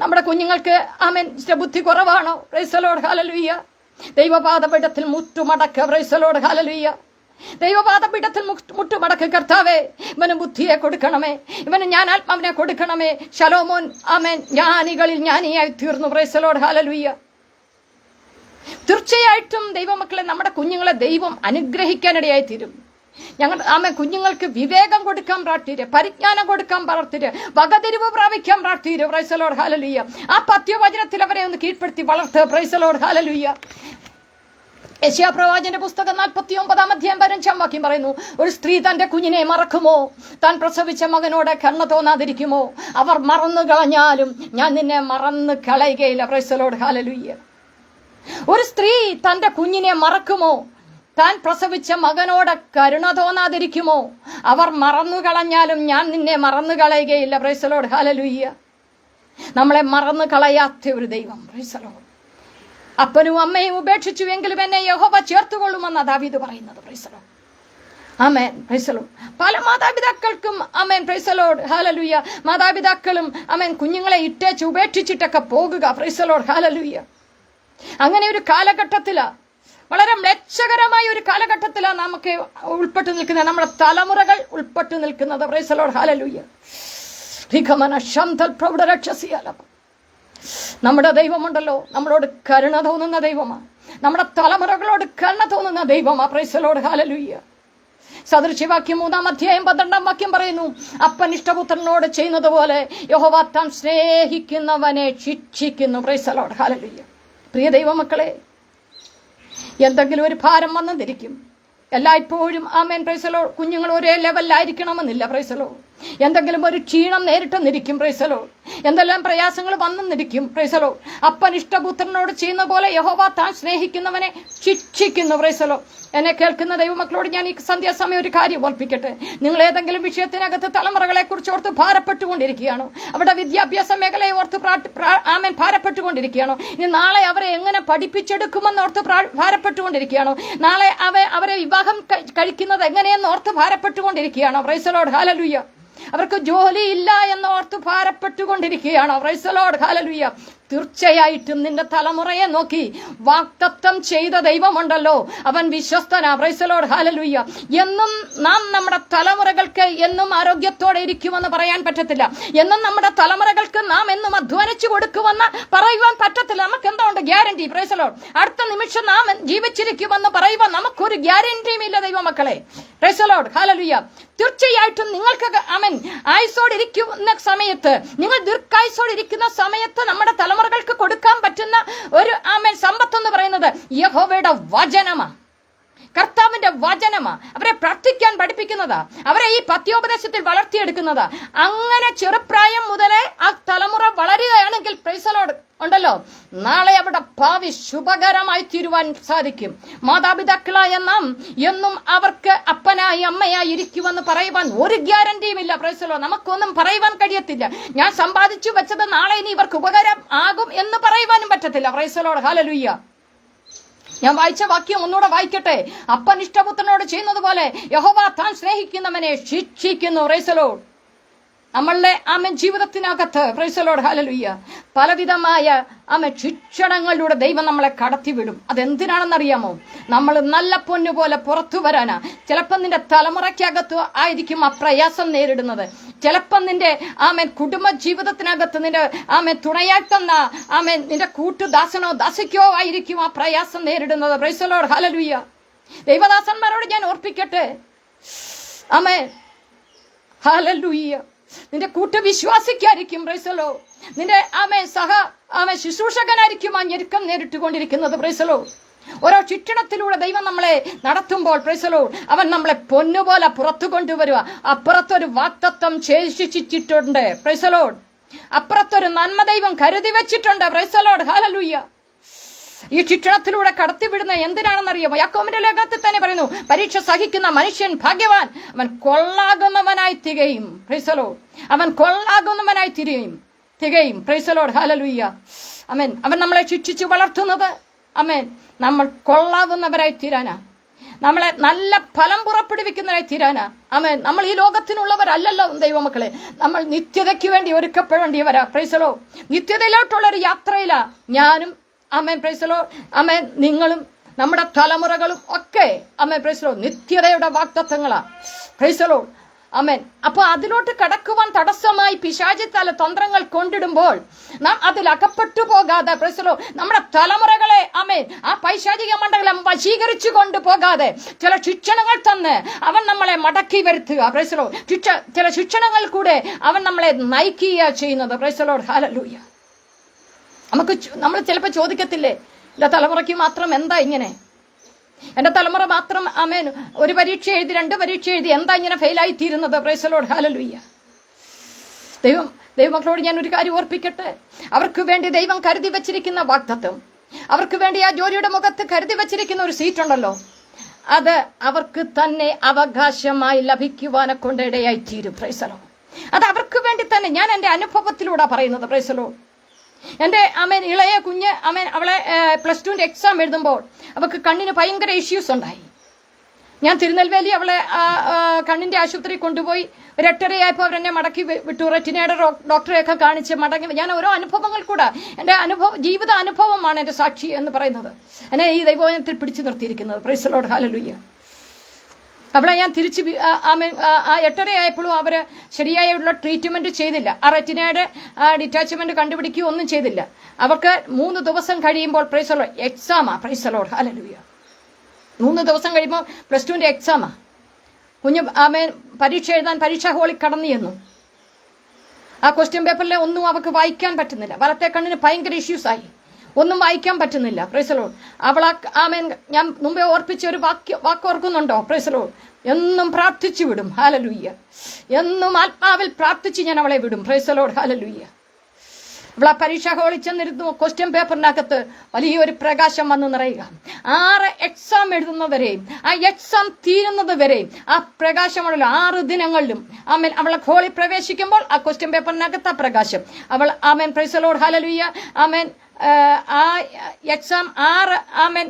നമ്മുടെ കുഞ്ഞുങ്ങൾക്ക് ആമേൻ ബുദ്ധി കുറവാണോ പ്രൈസ് ദി ലോർഡ് ഹല്ലേലൂയ. ദൈവപാദപീഠത്തിൽ മുട്ടുമടക്ക. Praise the Lord. ഹല്ലേലൂയ. ദൈവപാദപീഠത്തിൽ മുട്ടുമടക്ക്. കർത്താവേ, ഇവന് ബുദ്ധിയെ കൊടുക്കണമേ, ഇവന് ഞാൻ ആത്മാവിനെ കൊടുക്കണമേ. ശലോമോൻ ആമേൻ ജ്ഞാനികളിൽ ജ്ഞാനിയായി തീർന്നു. Praise the Lord. ഹല്ലേലൂയ. തീർച്ചയായിട്ടും ദൈവമക്കളെ, നമ്മുടെ കുഞ്ഞുങ്ങളെ ദൈവം അനുഗ്രഹിക്കാനിടയായി തീരും. ഞങ്ങൾ കുഞ്ഞുങ്ങൾക്ക് വിവേകം കൊടുക്കാൻ പ്രാർത്ഥിര്, പരിജ്ഞാനം കൊടുക്കാൻ പ്രാർത്ഥിര്, വകതിരിവ് പ്രാപിക്കാൻ പ്രാർത്ഥിര്. Praise the Lord. ഹല്ലേലൂയ. ആ പത്യവചനത്തിൽ അവരെ ഒന്ന് കീഴ്പ്പെടുത്തി വളർത്തുക. Praise the Lord. ഹല്ലേലൂയ. യെശയ്യാപ്രവാചകന്റെ പുസ്തകം 49 അധ്യായം 15 വാക്യം പറയുന്നു, ഒരു സ്ത്രീ തന്റെ കുഞ്ഞിനെ മറക്കുമോ? താൻ പ്രസവിച്ച മകനോട് കരുണ തോന്നാതിരിക്കുമോ? അവർ മറന്നു കളഞ്ഞാലും ഞാൻ നിന്നെ മറന്നു കളയുകയില്ല. Praise the Lord. ഹല്ലേലൂയ. ഒരു സ്ത്രീ തന്റെ കുഞ്ഞിനെ മറക്കുമോ? താൻ പ്രസവിച്ച മകനോട് കരുണ തോന്നാതിരിക്കുമോ? അവർ മറന്നു കളഞ്ഞാലും ഞാൻ നിന്നെ മറന്നു കളയുകയില്ല. Praise the Lord. ഹല്ലേലൂയ. നമ്മളെ മറന്നു കളയാത്ത ഒരു ദൈവം. Praise the Lord. അപ്പനും അമ്മയും ഉപേക്ഷിച്ചുവെങ്കിലും എന്നെ യഹോവ ചേർത്തുകൊള്ളുമെന്ന ദാവീദ് പറയുന്നത്. Praise the Lord. ആമേൻ. Praise the Lord. പല മാതാപിതാക്കൾക്കും ആമേൻ. Praise the Lord. ഹല്ലേലൂയ. മാതാപിതാക്കളും ആമേൻ കുഞ്ഞുങ്ങളെ ഇട്ടേച്ച് ഉപേക്ഷിച്ചിട്ടൊക്കെ പോകുക. Praise the Lord. ഹല്ലേലൂയ. അങ്ങനെ ഒരു കാലഘട്ടത്തിലാ, വളരെ മ്ലേച്ഛകരമായ ഒരു കാലഘട്ടത്തിലാണ് നമുക്ക് ഉൾപ്പെട്ടു നിൽക്കുന്നത്, നമ്മുടെ തലമുറകൾ ഉൾപ്പെട്ടു നിൽക്കുന്നത്. Price the Lord. ഹല്ലേലൂയ. നമ്മുടെ ദൈവമുണ്ടല്ലോ, നമ്മളോട് കരുണ തോന്നുന്ന ദൈവമാണ്, നമ്മുടെ തലമുറകളോട് കരുണ തോന്നുന്ന ദൈവമാണ്. Price the Lord. ഹല്ലേലൂയ. സദൃശ്യവാക്യം 3 അധ്യായം 12 വാക്യം പറയുന്നു, അപ്പൻ ഇഷ്ടപുത്രനോട് ചെയ്യുന്നത് പോലെ യഹോവ താൻ സ്നേഹിക്കുന്നവനെ ശിക്ഷിക്കുന്നു. Praise the Lord. ഹല്ലേലൂയ. പ്രിയ ദൈവമക്കളെ, എന്തെങ്കിലും ഒരു ഭാരം വന്നെന്നിരിക്കും. എല്ലായ്പ്പോഴും ആമേൻ. Praise the Lord. കുഞ്ഞുങ്ങൾ ഒരേ ലെവലിലായിരിക്കണമെന്നില്ല. Price the Lord. എന്തെങ്കിലും ഒരു ക്ഷീണം നേരിട്ടെന്നിരിക്കും. Price the Lord. എന്തെല്ലാം പ്രയാസങ്ങൾ വന്നെന്നിരിക്കും. Price the Lord. അപ്പൻ ഇഷ്ടപുത്രനോട് ചെയ്യുന്ന പോലെ യഹോവ താൻ സ്നേഹിക്കുന്നവനെ ശിക്ഷിക്കുന്നു. Praise the Lord. എന്നെ കേൾക്കുന്ന ദൈവമക്കളോട് ഞാൻ ഈ സന്ധ്യാസമയം ഒരു കാര്യം ഓർപ്പിക്കട്ടെ. നിങ്ങൾ ഏതെങ്കിലും വിഷയത്തിനകത്ത് തലമുറകളെ കുറിച്ച് ഓർത്ത് ഭാരപ്പെട്ടുകൊണ്ടിരിക്കുകയാണോ? അവരുടെ വിദ്യാഭ്യാസ മേഖലയെ ഓർത്ത് ആമേൻ ഭാരപ്പെട്ടുകൊണ്ടിരിക്കുകയാണോ? ഇനി നാളെ അവരെ എങ്ങനെ പഠിപ്പിച്ചെടുക്കുമെന്ന് ഓർത്ത് ഭാരപ്പെട്ടുകൊണ്ടിരിക്കുകയാണോ? നാളെ അവരെ വിവാഹം കഴിക്കുന്നത് എങ്ങനെയെന്ന് ഓർത്ത് ഭാരപ്പെട്ടുകൊണ്ടിരിക്കുകയാണോ? Praise the Lord. ഹല്ലേലൂയ. അവർക്ക് ജോലി ഇല്ല എന്ന് ഓർത്ത് ഭാരപ്പെട്ടുകൊണ്ടിരിക്കുകയാണോ? Praise the Lord. ഹല്ലേലൂയ. തീർച്ചയായിട്ടും നിന്റെ തലമുറയെ നോക്കി വാഗ്ദത്തം ചെയ്ത ദൈവമുണ്ടല്ലോ, അവൻ വിശ്വസ്തനാ. Praise the Lord. ഹല്ലേലൂയ. എന്നും നാം നമ്മുടെ തലമുറകൾക്ക് എന്നും ആരോഗ്യത്തോടെ ഇരിക്കുമെന്ന് പറയാൻ പറ്റത്തില്ല. എന്നും നമ്മുടെ തലമുറകൾക്ക് നാം എന്നും അധ്വാനിച്ചു കൊടുക്കുമെന്ന് പറയുവാൻ പറ്റത്തില്ല. നമുക്ക് എന്തുകൊണ്ട് ഗ്യാരണ്ടി? Price the Lord. അടുത്ത നിമിഷം നാം ജീവിച്ചിരിക്കുമെന്ന് പറയുവാൻ നമുക്കൊരു ഗ്യാരണ്ടിയും ഇല്ല ദൈവമക്കളെ. Price the Lord. ഹല്ലേലൂയ. തീർച്ചയായിട്ടും നിങ്ങൾക്ക് ആമേൻ ആയുസ്സോടിരിക്കുന്ന സമയത്ത്, നിങ്ങൾ ദീർഘായുസ്സോടിരിക്കുന്ന സമയത്ത് നമ്മുടെ തലമുറകൾക്ക് കൊടുക്കാൻ പറ്റുന്ന ഒരു ആമേൻ സമ്പത്ത് എന്ന് പറയുന്നത് യഹോവയുടെ വചനമാണ്, കർത്താവിന്റെ വചനമാ. അവരെ പ്രാർത്ഥിക്കാൻ പഠിപ്പിക്കുന്നതാ, അവരെ ഈ പത്യോപദേശത്തിൽ വളർത്തിയെടുക്കുന്നതാ. അങ്ങനെ ചെറുപ്രായം മുതലേ ആ തലമുറ വളരുകയാണെങ്കിൽ പ്രൈസ് ദി ലോർഡ് ഉണ്ടല്ലോ, നാളെ അവിടെ ഭാവി ശുഭകരമായി തീരുവാൻ സാധിക്കും. മാതാപിതാക്കളായ നാം എന്നും അവർക്ക് അപ്പനായി അമ്മയായി ഇരിക്കുമെന്ന് പറയുവാൻ ഒരു ഗ്യാരണ്ടിയും ഇല്ല. Price the Lord. നമുക്കൊന്നും പറയുവാൻ കഴിയത്തില്ല. ഞാൻ സമ്പാദിച്ചു വെച്ചത് നാളെ ഇനി ഇവർക്ക് ഉപകാരം ആകും എന്ന് പറയുവാനും പറ്റത്തില്ല. Price the Lord. ഹല്ലേലൂയ. ഞാൻ വായിച്ച വാക്യം ഒന്നുകൂടെ വായിക്കട്ടെ. അപ്പൻ ഇഷ്ടപുത്രനോട് ചെയ്യുന്നത് പോലെ യഹോവ താൻ സ്നേഹിക്കുന്നവനെ ശിക്ഷിക്കുന്നു. Praise the Lord. നമ്മളുടെ ആമേൻ ജീവിതത്തിനകത്ത് പ്രൈസ് ദി ലോർഡ്. ഹല്ലേലൂയ. പലവിധമായ ആമേൻ ശിക്ഷണങ്ങളിലൂടെ ദൈവം നമ്മളെ കടത്തിവിടും. അതെന്തിനാണെന്നറിയാമോ? നമ്മൾ നല്ല പൊന്നുപോലെ പുറത്തു വരാനാ. ചിലപ്പോൾ നിന്റെ തലമുറയ്ക്കകത്ത് ആയിരിക്കും ആ പ്രയാസം നേരിടുന്നത്. ചിലപ്പോൾ നിന്റെ ആമേൻ കുടുംബ ജീവിതത്തിനകത്ത് നിന്റെ ആമേൻ തുണയായിട്ടെന്ന ആമേൻ നിന്റെ കൂട്ടുദാസനോ ദാസിക്കോ ആയിരിക്കും ആ പ്രയാസം നേരിടുന്നത്. Price the Lord. ഹല്ലേലൂയ. ദൈവദാസന്മാരോട് ഞാൻ ഓർപ്പിക്കട്ടെ, ആമേൻ. ഹല്ലേലൂയ. നിന്റെ കൂട്ടുവിശ്വാസിക്കായിരിക്കും പ്രൈസ് ദി ലോർഡ്. നിന്റെ ആമേൻ ശുശ്രൂഷകനായിരിക്കും ആ ഞെരുക്കം നേരിട്ടുകൊണ്ടിരിക്കുന്നത്. Price the Lord. ഓരോ ശിക്ഷണത്തിലൂടെ ദൈവം നമ്മളെ നടത്തുമ്പോൾ പ്രൈസ് ദി ലോർഡ് അവൻ നമ്മളെ പൊന്നുപോലെ പുറത്തു കൊണ്ടുവരുക. അപ്പുറത്തൊരു വാഗ്ദത്തം ശേഷിച്ചിട്ടുണ്ട്. Price the Lord. അപ്പുറത്തൊരു നന്മ ദൈവം കരുതി വെച്ചിട്ടുണ്ട്. Price the Lord. ഹല്ലേലൂയ. ഈ ശിക്ഷണത്തിലൂടെ കടത്തിവിടുന്ന എന്തിനാണെന്നറിയാമോ? യാക്കോബിന്റെ ലേഖനത്തിൽ തന്നെ പറയുന്നു, പരീക്ഷ സഹിക്കുന്ന മനുഷ്യൻ ഭാഗ്യവാൻ, അവൻ കൊള്ളാകുന്നവനായി തികയും. Praise the Lord. അവൻ കൊള്ളാകുന്നവനായി തികയും. Praise the Lord. ഹല്ലേലൂയ. ആമേൻ. അവൻ നമ്മളെ ശിക്ഷിച്ചു വളർത്തുന്നത് ആമേൻ നമ്മൾ കൊള്ളാകുന്നവരായി തീരാനാ, നമ്മളെ നല്ല ഫലം പുറപ്പെടുവിക്കുന്നവരായി തീരാനാ. ആമേൻ. നമ്മൾ ഈ ലോകത്തിനുള്ളവരല്ലല്ലോ ദൈവമക്കളെ, നമ്മൾ നിത്യതയ്ക്ക് വേണ്ടി ഒരുക്കപ്പെടേണ്ടിയവരാ. Praise the Lord. നിത്യതയിലോട്ടുള്ളൊരു യാത്രയിലാ ഞാനും ആമേൻ പ്രൈസ് ദി ലോർഡ്, ആമേൻ നിങ്ങളും നമ്മുടെ തലമുറകളും ഒക്കെ ആമേൻ പ്രൈസ് ദി ലോർഡ് നിത്യതയുടെ വാഗ്ദത്തങ്ങളാ. പ്രൈസ് ദി ലോർഡ്, ആമേൻ. അപ്പൊ അതിലോട്ട് കടക്കുവാൻ തടസ്സമായി പിശാചി തന്ത്രങ്ങൾ കൊണ്ടിടുമ്പോൾ നാം അതിൽ അകപ്പെട്ടു പോകാതെ പ്രൈസ് ദി ലോർഡ് നമ്മുടെ തലമുറകളെ ആമേൻ ആ പൈശാചിക മണ്ഡലം വശീകരിച്ചു കൊണ്ടുപോകാതെ ചില ശിക്ഷണങ്ങൾ തന്ന് അവൻ നമ്മളെ മടക്കി വരുത്തുക. പ്രൈസ് ദി ലോർഡ് ചില ശിക്ഷണങ്ങൾ കൂടെ അവൻ നമ്മളെ നയിക്കുക ചെയ്യുന്നത്. Price the Lord, hallelujah. നമ്മൾ ചിലപ്പോൾ ചോദിക്കത്തില്ലേ, എൻ്റെ തലമുറയ്ക്ക് മാത്രം എന്താ ഇങ്ങനെ, എൻ്റെ തലമുറ മാത്രം ആമേൻ ഒരു പരീക്ഷ എഴുതി 2 പരീക്ഷ എഴുതി എന്താ ഇങ്ങനെ ഫെയിലായി തീരുന്നത്. പ്രൈസ് ദി ലോർഡ്, ഹല്ലേലൂയ. ദൈവമക്കളോട് ഞാൻ ഒരു കാര്യം ഓർപ്പിക്കട്ടെ. അവർക്ക് വേണ്ടി ദൈവം കരുതി വെച്ചിരിക്കുന്ന വാഗ്ദത്തം, അവർക്ക് വേണ്ടി ആ ജോലിയുടെ മുഖത്ത് കരുതി വെച്ചിരിക്കുന്ന ഒരു സീറ്റ് ഉണ്ടല്ലോ, അത് അവർക്ക് തന്നെ അവകാശമായി ലഭിക്കുവാനെ കൊണ്ട് ഇടയായി തീരും. പ്രൈസ് ദി ലോർഡ്, അത് അവർക്ക് വേണ്ടി തന്നെ. ഞാൻ എൻ്റെ അനുഭവത്തിലൂടെ പറയുന്നത്. പ്രൈസ് ദി ലോർഡ്, എൻ്റെ ആമേൻ ഇളയ കുഞ്ഞ് ആമേൻ അവളെ +2 എക്സാം എഴുതുമ്പോൾ അവൾക്ക് കണ്ണിന് ഭയങ്കര ഇഷ്യൂസ് ഉണ്ടായി. ഞാൻ തിരുനെൽവേലി അവളെ കണ്ണിന്റെ ആശുപത്രി കൊണ്ടുപോയി. 8:30 അവരെന്നെ മടക്കി വിട്ടു. റെറ്റിനയുടെ ഡോക്ടറെയൊക്കെ കാണിച്ച് മടങ്ങി. ഞാൻ ഓരോ അനുഭവങ്ങൾ കൂടെ, എൻ്റെ ജീവിത അനുഭവമാണ് എൻ്റെ സാക്ഷി എന്ന് പറയുന്നത്, എന്നെ ഈ ദൈവവചനത്തിൽ പിടിച്ചു നിർത്തിയിരിക്കുന്നത്. പ്രൈസ് ദി ലോർഡ്, ഹല്ലേലൂയ. അവളെ ഞാൻ തിരിച്ച് 8:30 അവർ ശരിയായുള്ള ട്രീറ്റ്മെന്റ് ചെയ്തില്ല. ആ റെറ്റിനയുടെ ഡിറ്റാച്ച്മെന്റ് കണ്ടുപിടിക്കുകയോ ഒന്നും ചെയ്തില്ല. അവർക്ക് 3 ദിവസം കഴിയുമ്പോൾ പ്രൈസ് ദി ലോർഡ് എക്സാമാ. പ്രൈസ് ദി ലോർഡ്, ഹല്ലേലൂയ. 3 ദിവസം കഴിയുമ്പോൾ +2 എക്സാമാ. കുഞ്ഞ് ആമേൻ പരീക്ഷ എഴുതാൻ പരീക്ഷാ ഹാളിൽ കടന്നു ചെന്നു. ആ ക്വസ്റ്റ്യൻ പേപ്പറിലെ ഒന്നും അവർക്ക് വായിക്കാൻ പറ്റുന്നില്ല. വലത്തെ കണ്ണിന് ഭയങ്കര ഇഷ്യൂസ് ആയി, ഒന്നും വായിക്കാൻ പറ്റുന്നില്ല. പ്രൈസ് ദി ലോർഡ്, അവൾ ആമേൻ ഞാൻ മുമ്പേ ഓർപ്പിച്ച ഒരു വാക്ക് ഓർക്കുന്നുണ്ടോ? പ്രൈസ് ദി ലോർഡ്, എന്നും പ്രാർത്ഥിച്ചു വിടും. ഹല്ലേലൂയ. എന്നും ആത്മാവിൽ പ്രാർത്ഥിച്ച് ഞാൻ അവളെ വിടും. Price the Lord, hallelujah. അവൾ ആ പരീക്ഷാ ഹാളിൽ ചെന്നിരുന്നു. ക്വസ്റ്റ്യൻ പേപ്പറിനകത്ത് വലിയൊരു പ്രകാശം വന്ന് നിറയുക. 6 എക്സാം എഴുതുന്നവരെയും ആ എക്സാം തീരുന്നത് വരെയും ആ പ്രകാശമുള്ള 6 ദിനങ്ങളിലും ആമേൻ അവളെ ഹാളിൽ പ്രവേശിക്കുമ്പോൾ ആ ക്വസ്റ്റ്യൻ പേപ്പറിനകത്ത് ആ പ്രകാശം. അവൾ ആമേൻ പ്രൈസ് ദി ലോർഡ്, ഹല്ലേലൂയ. ആമേൻ ആ എക്സാം 6 ആമേൻ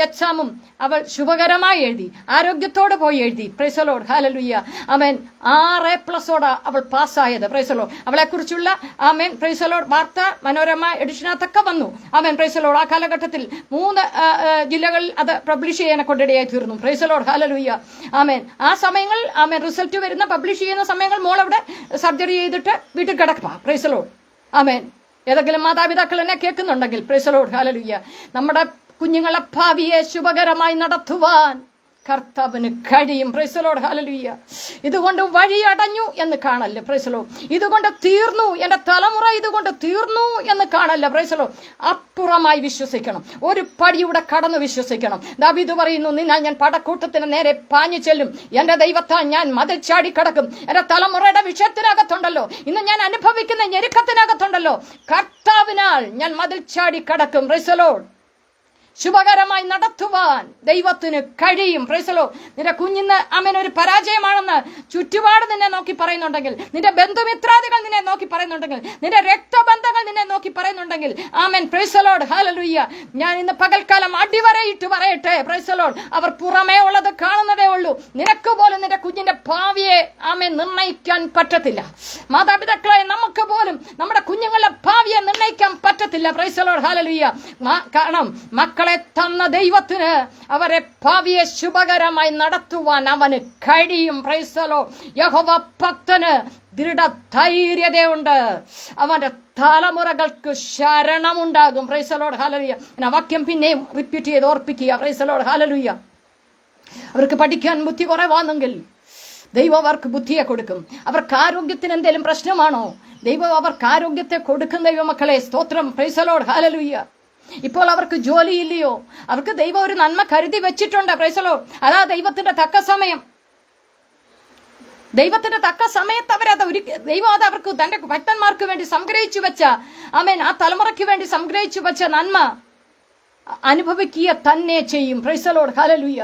എക്സാമും അവൾ ശുഭകരമായി എഴുതി, ആരോഗ്യത്തോടെ പോയി എഴുതി. പ്രൈസ് ദി ലോർഡ്, ഹല്ലേലൂയ. ആമേൻ 6A+ അവൾ പാസ്സായത്. Price the Lord. അവളെ കുറിച്ചുള്ള ആമേൻ പ്രൈസ് ദി ലോർഡ് വാർത്ത മനോരമ എഡിഷനകത്തൊക്കെ വന്നു. ആമേൻ പ്രൈസ് ദി ലോർഡ്. ആ കാലഘട്ടത്തിൽ 3 ജില്ലകളിൽ അത് പബ്ലിഷ് ചെയ്യാനെ കൊണ്ടിടയായി തീർന്നു. പ്രൈസ് ദി ലോർഡ്, ഹല്ലേലൂയ. ആമേൻ ആ സമയങ്ങൾ ആമേൻ റിസൾട്ട് വരുന്ന പബ്ലിഷ് ചെയ്യുന്ന സമയങ്ങൾ മോൾ അവിടെ സർജറി ചെയ്തിട്ട് വീട്ടിൽ കിടക്കുക. പ്രൈസ് ദി ലോർഡ്, ആമേൻ. ഏതെങ്കിലും മാതാപിതാക്കൾ എന്നെ കേൾക്കുന്നുണ്ടെങ്കിൽ പ്രൈസ് ദി ലോർഡ്, ഹല്ലേലൂയ. നമ്മുടെ കുഞ്ഞുങ്ങളെ ഭാവിയെ ശുഭകരമായി നടത്തുവാൻ കർത്താവിന് കഴിയും. Praise the Lord, hallelujah. ഇതുകൊണ്ട് വഴി അടഞ്ഞു എന്ന് കാണല്ല. Praise the Lord. ഇതുകൊണ്ട് തീർന്നു, എൻ്റെ തലമുറ ഇതുകൊണ്ട് തീർന്നു എന്ന് കാണല്ല. Praise the Lord. അപ്പുറമായി വിശ്വസിക്കണം, ഒരു പടിയുടെ കടന്ന് വിശ്വസിക്കണം. ദാവീദ് പറയുന്നു, നിന്നാൽ ഞാൻ പടക്കൂട്ടത്തിന് നേരെ പാഞ്ഞു ചെല്ലും, എൻ്റെ ദൈവത്താൽ ഞാൻ മതിൽ ചാടി കടക്കും. എൻ്റെ തലമുറയുടെ വിഷയത്തിനകത്തുണ്ടല്ലോ, ഇന്ന് ഞാൻ അനുഭവിക്കുന്ന ഞെരുക്കത്തിനകത്തുണ്ടല്ലോ, കർത്താവിനാൽ ഞാൻ മതിൽ ചാടി കടക്കും. Price the Lord. ശുഭകരമായി നടത്തുവാൻ ദൈവത്തിന് കഴിയും. Praise the Lord. നിന്റെ കുഞ്ഞിന് ആമേൻ ഒരു പരാജയമാണെന്ന് ചുറ്റുപാട് നിന്നെ നോക്കി പറയുന്നുണ്ടെങ്കിൽ, നിന്റെ ബന്ധുമിത്രാദികൾ നിന്നെ നോക്കി പറയുന്നുണ്ടെങ്കിൽ, നിന്റെ രക്തബന്ധങ്ങൾ നിന്നെ നോക്കി പറയുന്നുണ്ടെങ്കിൽ, ആമേൻ പ്രൈസ് ദി ലോർഡ്, ഹല്ലേലൂയ. ഞാൻ ഇന്ന് പകൽക്കാലം അടിവരയിട്ട് പറയട്ടെ, പ്രൈസ് ദി ലോർഡ്, അവർ പുറമേ ഉള്ളത് കാണുന്നതേ ഉള്ളൂ. നിനക്ക് പോലും നിന്റെ കുഞ്ഞിന്റെ ഭാവിയെ ആമേൻ നിർണ്ണയിക്കാൻ പറ്റത്തില്ല. മാതാപിതാക്കളെ നമുക്ക് പോലും നമ്മുടെ കുഞ്ഞുങ്ങളുടെ ഭാവിയെ നിർണ്ണയിക്കാൻ പറ്റത്തില്ല. Price the Lord, hallelujah. കാരണം മക്കളെ തന്ന ദൈവത്തിന് അവരെ ഭാവിയെ ശുഭകരമായി നടത്തുവാൻ അവന് കഴിയും. Praise the Lord. യഹോവ ഭക്തന് ദൃഢധൈര്യതയുണ്ട്, അവന്റെ തലമുറകൾക്ക് ശരണമുണ്ടാകും. പ്രൈസ് ദി ലോർഡ്, ഹല്ലേലൂയ. ഞാൻ വാക്യം പിന്നെയും റിപ്പീറ്റ് ചെയ്ത് ഓർപ്പിക്കുക. പ്രൈസ് ദി ലോർഡ്, ഹല്ലേലൂയ. അവർക്ക് പഠിക്കാൻ ബുദ്ധി കുറവാണെങ്കിൽ ദൈവം അവർക്ക് ബുദ്ധിയെ കൊടുക്കും. അവർക്ക് ആരോഗ്യത്തിന് എന്തെങ്കിലും പ്രശ്നമാണോ, ദൈവം അവർക്ക് ആരോഗ്യത്തെ കൊടുക്കും. ദൈവമക്കളെ സ്തോത്രം. Price the Lord, hallelujah. ഇപ്പോൾ അവർക്ക് ജോലിയില്ലയോ, അവർക്ക് ദൈവം ഒരു നന്മ കരുതി വെച്ചിട്ടുണ്ട്. Price the Lord. അതാ ദൈവത്തിന്റെ തക്ക സമയം. ദൈവത്തിന്റെ തക്ക സമയത്ത് ദൈവം അത് അവർക്ക് തന്റെ ഭക്തന്മാർക്ക് വേണ്ടി സംഗ്രഹിച്ചു വെച്ച ആമേൻ ആ തലമുറയ്ക്ക് വേണ്ടി സംഗ്രഹിച്ചു വെച്ച നന്മ അനുഭവിക്കുക തന്നെ ചെയ്യും. Praise the Lord, hallelujah.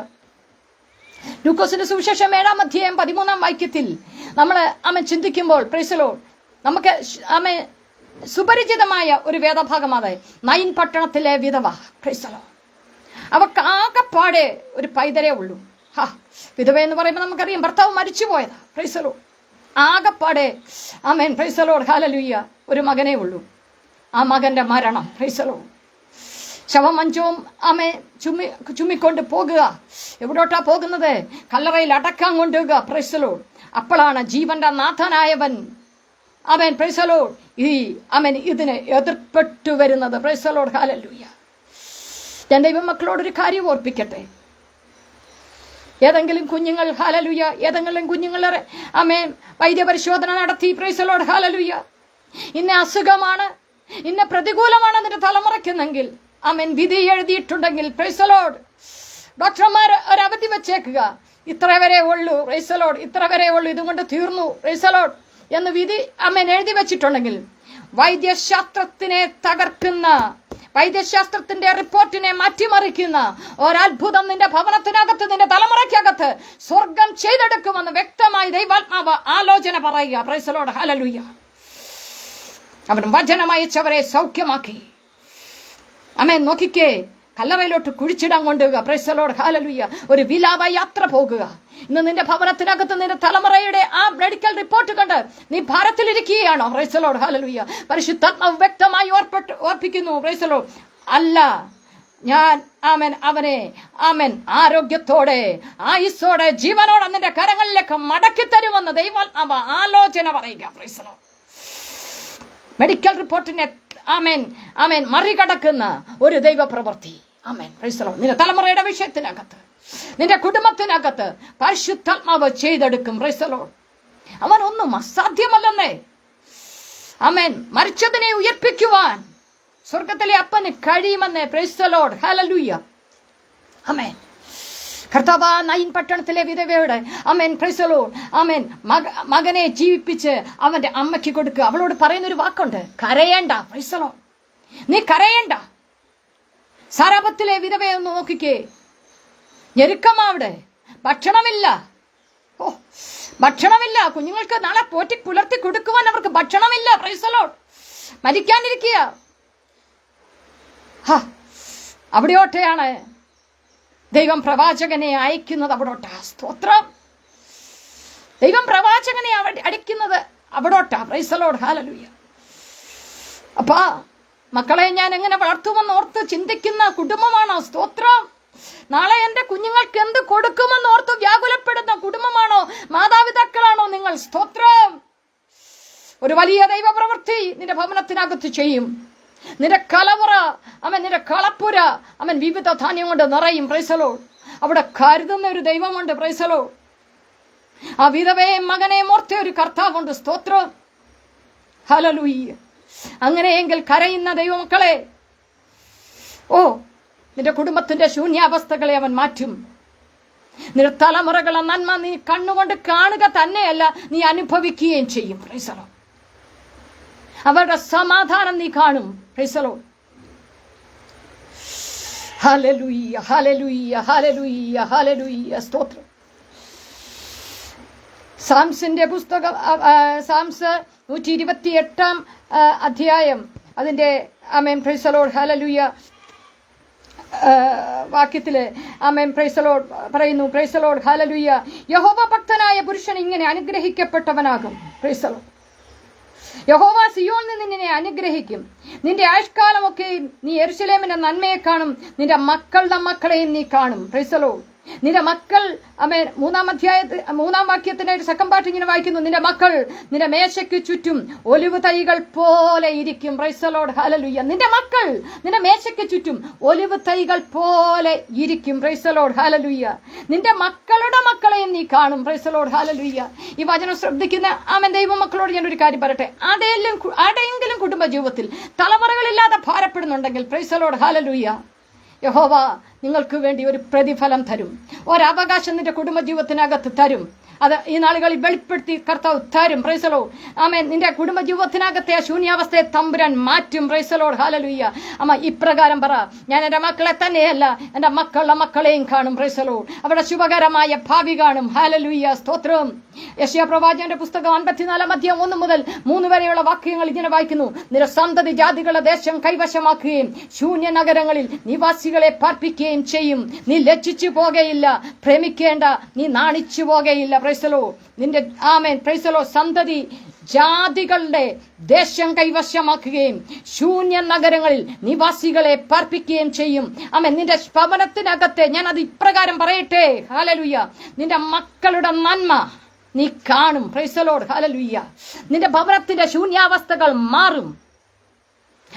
ലൂക്കോസിന്റെ സുവിശേഷം 7-ാം അധ്യായം 13-ാം വാക്യത്തിൽ നമ്മൾ ആമേൻ ചിന്തിക്കുമ്പോൾ പ്രൈസ് ദി ലോർഡ് നമുക്ക് ആമേൻ സുപരിചിതമായ ഒരു വേദഭാഗമാണ് നയിൻ പട്ടണത്തിലെ വിധവ. Price the Lord. അവർക്ക് ആകെപ്പാടെ ഒരു പൈതലേ ഉള്ളൂ. വിധവ എന്ന് പറയുമ്പോൾ നമുക്കറിയാം ഭർത്താവ് മരിച്ചു പോയതാ. Praise the Lord. ആകെപ്പാടെ ആമേൻ പ്രൈസ് ദി ലോർഡ്, ഹല്ലേലൂയ ഒരു മകനേ ഉള്ളൂ. ആ മകന്റെ മരണം. Praise the Lord. ശവമഞ്ചവും ചുമ്മിക്കൊണ്ട് പോകുക. എവിടോട്ടാ പോകുന്നത്? കല്ലറയിൽ അടക്കാൻ കൊണ്ടുപോകുക. Praise the Lord. അപ്പോഴാണ് ജീവന്റെ നാഥനായവൻ പ്രൈസ് ദി ലോർഡ് ഇതിന് എതിർപ്പെട്ടു വരുന്നത്. Praise the Lord. ഹല്ലേലൂയ. ഞാൻ ദൈവമക്കളോടൊരു കാര്യം ഓർപ്പിക്കട്ടെ. ഏതെങ്കിലും കുഞ്ഞുങ്ങൾ ഹല്ലേലൂയ ഏതെങ്കിലും കുഞ്ഞുങ്ങളെ വൈദ്യപരിശോധന നടത്തി പ്രൈസ് ദി ലോർഡ് ഹല്ലേലൂയ ഇന്ന അസുഖമാണ്, ഇന്ന പ്രതികൂലമാണ് നിന്റെ തലമുറയ്ക്കുന്നെങ്കിൽ വിധി എഴുതിയിട്ടുണ്ടെങ്കിൽ പ്രൈസ് ദി ലോർഡ് ഡോക്ടർമാർ ഒരവധി വെച്ചേക്കുക. ഇത്ര വരെ ഉള്ളൂ പ്രൈസ് ദി ലോർഡ്, ഇത്ര വരെ ഉള്ളൂ, ഇതുകൊണ്ട് തീർന്നു പ്രൈസ് ദി ലോർഡ് എന്ന് വിധി എഴുതി വെച്ചിട്ടുണ്ടെങ്കിൽ വൈദ്യശാസ്ത്രത്തിനെ തകർക്കുന്ന, വൈദ്യശാസ്ത്രത്തിന്റെ റിപ്പോർട്ടിനെ മാറ്റിമറിക്കുന്ന ഒരത്ഭുതം നിന്റെ ഭവനത്തിനകത്ത്, നിന്റെ തലമുറയ്ക്കകത്ത് സ്വർഗം ചെയ്തെടുക്കുമെന്ന് വ്യക്തമായി ദൈവാത്മാവ് ആലോചന പറയുക. Price the Lord hallelujah. അവൻ വചനമയച്ചവരെ സൗഖ്യമാക്കി. നോക്കിക്കേ, കല്ലറയിലോട്ട് കുഴിച്ചിടാൻ കൊണ്ടുപോകുക. പ്രൈസ് ദി ലോർഡ് ഹല്ലേലൂയ. ഒരു വിലാപ യാത്ര പോകുക. ഇന്ന് നിന്റെ ഭവനത്തിനകത്ത് നിന്റെ തലമുറയുടെ ആ മെഡിക്കൽ റിപ്പോർട്ട് കണ്ട് നീ ഭാരത്തിലിരിക്കുകയാണോ? പ്രൈസ് ദി ലോർഡ് ഹല്ലേലൂയ. പരിശുദ്ധാത്മാവ് വ്യക്തമായി ഓർപ്പിക്കുന്നു. Praise the Lord. അല്ല, ഞാൻ അവനെ ആരോഗ്യത്തോടെ, ആയുസ്സോടെ, ജീവനോടെ നിന്റെ കരങ്ങളിലേക്ക് മടക്കി തരുമെന്ന് ദൈവാത്മാവ് ആലോചന പറയുക. Price the Lord. മെഡിക്കൽ റിപ്പോർട്ടിനെ മറികടക്കുന്ന ഒരു ദൈവപ്രവൃത്തി പ്രൈസ് ദി ലോർഡ് നിന്റെ തലമുറയുടെ വിഷയത്തിനകത്ത്, നിന്റെ കുടുംബത്തിനകത്ത് പരിശുദ്ധാത്മാവ് ചെയ്തെടുക്കും. Praise the Lord. അവനൊന്നും അസാധ്യമല്ലെന്നേ. മരിച്ചതിനെ ഉയർപ്പിക്കുവാൻ സ്വർഗത്തിലെ അപ്പന് കഴിയുമെന്നേ. പ്രൈസ് ദി ലോർഡ് ഹല്ലേലൂയ. കർത്താവ് നയിൻ പട്ടണത്തിലെ വിധവയോട് പ്രൈസ് ദി ലോർഡ് മകനെ ജീവിപ്പിച്ച് അവന്റെ അമ്മയ്ക്ക് കൊടുക്കുക. അവളോട് പറയുന്നൊരു വാക്കുണ്ട്, കരയേണ്ട. Price the Lord. നീ കരയേണ്ട. സാരാപത്തിലെ വിധവയെ ഒന്ന് നോക്കിക്കേ. ഞെരുക്കമാവിടെ, ഭക്ഷണമില്ല. ഭക്ഷണമില്ല. കുഞ്ഞുങ്ങൾക്ക് നാളെ പോറ്റി പുലർത്തി കൊടുക്കുവാൻ അവർക്ക് ഭക്ഷണമില്ല. Praise the Lord. മരിക്കാനിരിക്കുക. അവിടെയോട്ടെയാണ് ദൈവം പ്രവാചകനെ അയക്കുന്നത്. അവിടോട്ടാ. സ്തോത്രം. ദൈവം പ്രവാചകനെ അടിക്കുന്നത് അവിടോട്ടാ. പ്രൈസ് ദി ലോർഡ് ഹല്ലേലൂയ. അപ്പാ, മക്കളെ ഞാൻ എങ്ങനെ വളർത്തുമെന്ന് ഓർത്ത് ചിന്തിക്കുന്ന കുടുംബമാണോ? സ്തോത്രം. നാളെ എന്റെ കുഞ്ഞുങ്ങൾക്ക് എന്ത് കൊടുക്കുമെന്ന് ഓർത്ത് വ്യാകുലപ്പെടുന്ന കുടുംബമാണോ, മാതാപിതാക്കളാണോ നിങ്ങൾ? സ്തോത്രം. ഒരു വലിയ ദൈവപ്രവൃത്തി നിന്റെ ഭവനത്തിനകത്ത് ചെയ്യും. നിന്റെ കലമുറ നിന്റെ കളപ്പുര വിവിധ ധാന്യം കൊണ്ട് നിറയും. Price the Lord. അവിടെ കരുതുന്ന ഒരു ദൈവമുണ്ട്. Price the Lord. ആ വിധവയെയും മകനെയും ഓർത്ത ഒരു കർത്താവുണ്ട്. സ്തോത്രം. ഹല്ലേലൂയ. അങ്ങനെയെങ്കിൽ കരയുന്ന ദൈവമക്കളെ, നിന്റെ കുടുംബത്തിന്റെ ശൂന്യാവസ്ഥകളെ അവൻ മാറ്റും. നിന്റെ തലമുറകളെ നന്മ നീ കണ്ണുകൊണ്ട് കാണുക തന്നെയല്ല, നീ അനുഭവിക്കുകയും ചെയ്യും. Praise the Lord. അവരുടെ സമാധാനം നീ കാണും. Praise the Lord. ഹല്ലേലൂയ, ഹല്ലേലൂയ, ഹല്ലേലൂയ, ഹല്ലേലൂയ. സ്തോത്രം. സാംസിന്റെ പുസ്തകം, സാംസ് 128 അധ്യായം അതിന്റെ പ്രൈസ് ദി ലോർഡ് ഹല്ലേലൂയ വാക്യത്തില് പ്രൈസ് ദി ലോർഡ് പറയുന്നു. പ്രൈസ് ദി ലോർഡ് ഹല്ലേലൂയ. യഹോവ ഭക്തനായ പുരുഷൻ ഇങ്ങനെ അനുഗ്രഹിക്കപ്പെട്ടവനാകും. Price the Lord. യഹോവ സിയോനിൽ നിന്നെ അനുഗ്രഹിക്കും. നിന്റെ ആയുഷ്കാലമൊക്കെ നീ യെരൂശലേമിന്റെ നന്മയെ കാണും. നിന്റെ മക്കളുടെ മക്കളെയും നീ കാണും. Praise the Lord. നിന്റെ മക്കൾ 3-ാം വാക്യത്തിന്റെ സെക്കൻഡ് പാർട്ട് ഇങ്ങനെ വായിക്കുന്നു. നിന്റെ മക്കൾ നിന്റെ മേശയ്ക്ക് ചുറ്റും ഒലിവ് തൈകൾ പോലെ ഇരിക്കും. Price the Lord hallelujah. നിന്റെ മക്കൾ നിന്റെ മേശയ്ക്ക് ചുറ്റും ഒലിവ് തൈകൾ പോലെ ഇരിക്കും. Price the Lord hallelujah. നിന്റെ മക്കളുടെ മക്കളെയും നീ കാണും. Praise the Lord hallelujah. ഈ വചനം ശ്രദ്ധിക്കുന്ന ദൈവമക്കളോട് ഞാൻ ഒരു കാര്യം പറയട്ടെ. ആടെയെങ്കിലും കുടുംബ ജീവിതത്തിൽ തലമുറകളില്ലാതെ ഭാരപ്പെടുന്നുണ്ടെങ്കിൽ പ്രൈസ് ദി ലോർഡ് ഹല്ലേലൂയ, യഹോവ നിങ്ങൾക്ക് വേണ്ടി ഒരു പ്രതിഫലം തരും. ഒരവകാശം നിന്റെ കുടുംബ ജീവിതത്തിനകത്ത് തരും. അത് ഈ നാളുകളിൽ വെളിപ്പെടുത്തി കർത്താവ് തരും. Praise the Lord. നിന്റെ കുടുംബ ജീവിതത്തിനകത്തെ ശൂന്യാവസ്ഥയെ തമ്പുരാൻ മാറ്റും. Price the Lord hallelujah. ഇപ്രകാരം പറ, ഞാൻ എൻ്റെ മക്കളെ തന്നെയല്ല എൻ്റെ മക്കളുടെ മക്കളെയും കാണും. Praise the Lord. അവിടെ ശുഭകരമായ ഭാവി കാണും. ഹല്ലേലൂയ. സ്തോത്രം. യെശയ്യാ പ്രവാചകന്റെ പുസ്തകം 54 അധ്യായം 1 മുതൽ 3 വരെയുള്ള വാക്യങ്ങൾ ഇങ്ങനെ വായിക്കുന്നു. നിന്റെ സന്തതി ജാതികളുടെ ദേശം കൈവശമാക്കുകയും ശൂന്യ നഗരങ്ങളിൽ നിവാസികളെ പാർപ്പിക്കുകയും ചെയ്യും. നീ ലജ്ജിച്ചു പോകയില്ല, ഭ്രമിക്കേണ്ട, നീ നാണിച്ചു പോകയില്ല. Praise the Lord. നിന്റെ പ്രൈസ് ദി ലോർഡ് സന്തതി ജാതികളുടെ ദേശം കൈവശമാക്കുകയും ശൂന്യ നഗരങ്ങളിൽ നിവാസികളെ പാർപ്പിക്കുകയും ചെയ്യും. ആമേൻ. നിന്റെ ഭവനത്തിനകത്തെ ഞാൻ അത് ഇപ്രകാരം പറയട്ടെ, ഹല്ലേലൂയ, നിന്റെ മക്കളുടെ നന്മ നീ കാണും. Praise the Lord, hallelujah. നിന്റെ ഭവനത്തിന്റെ ശൂന്യാവസ്ഥകൾ മാറും.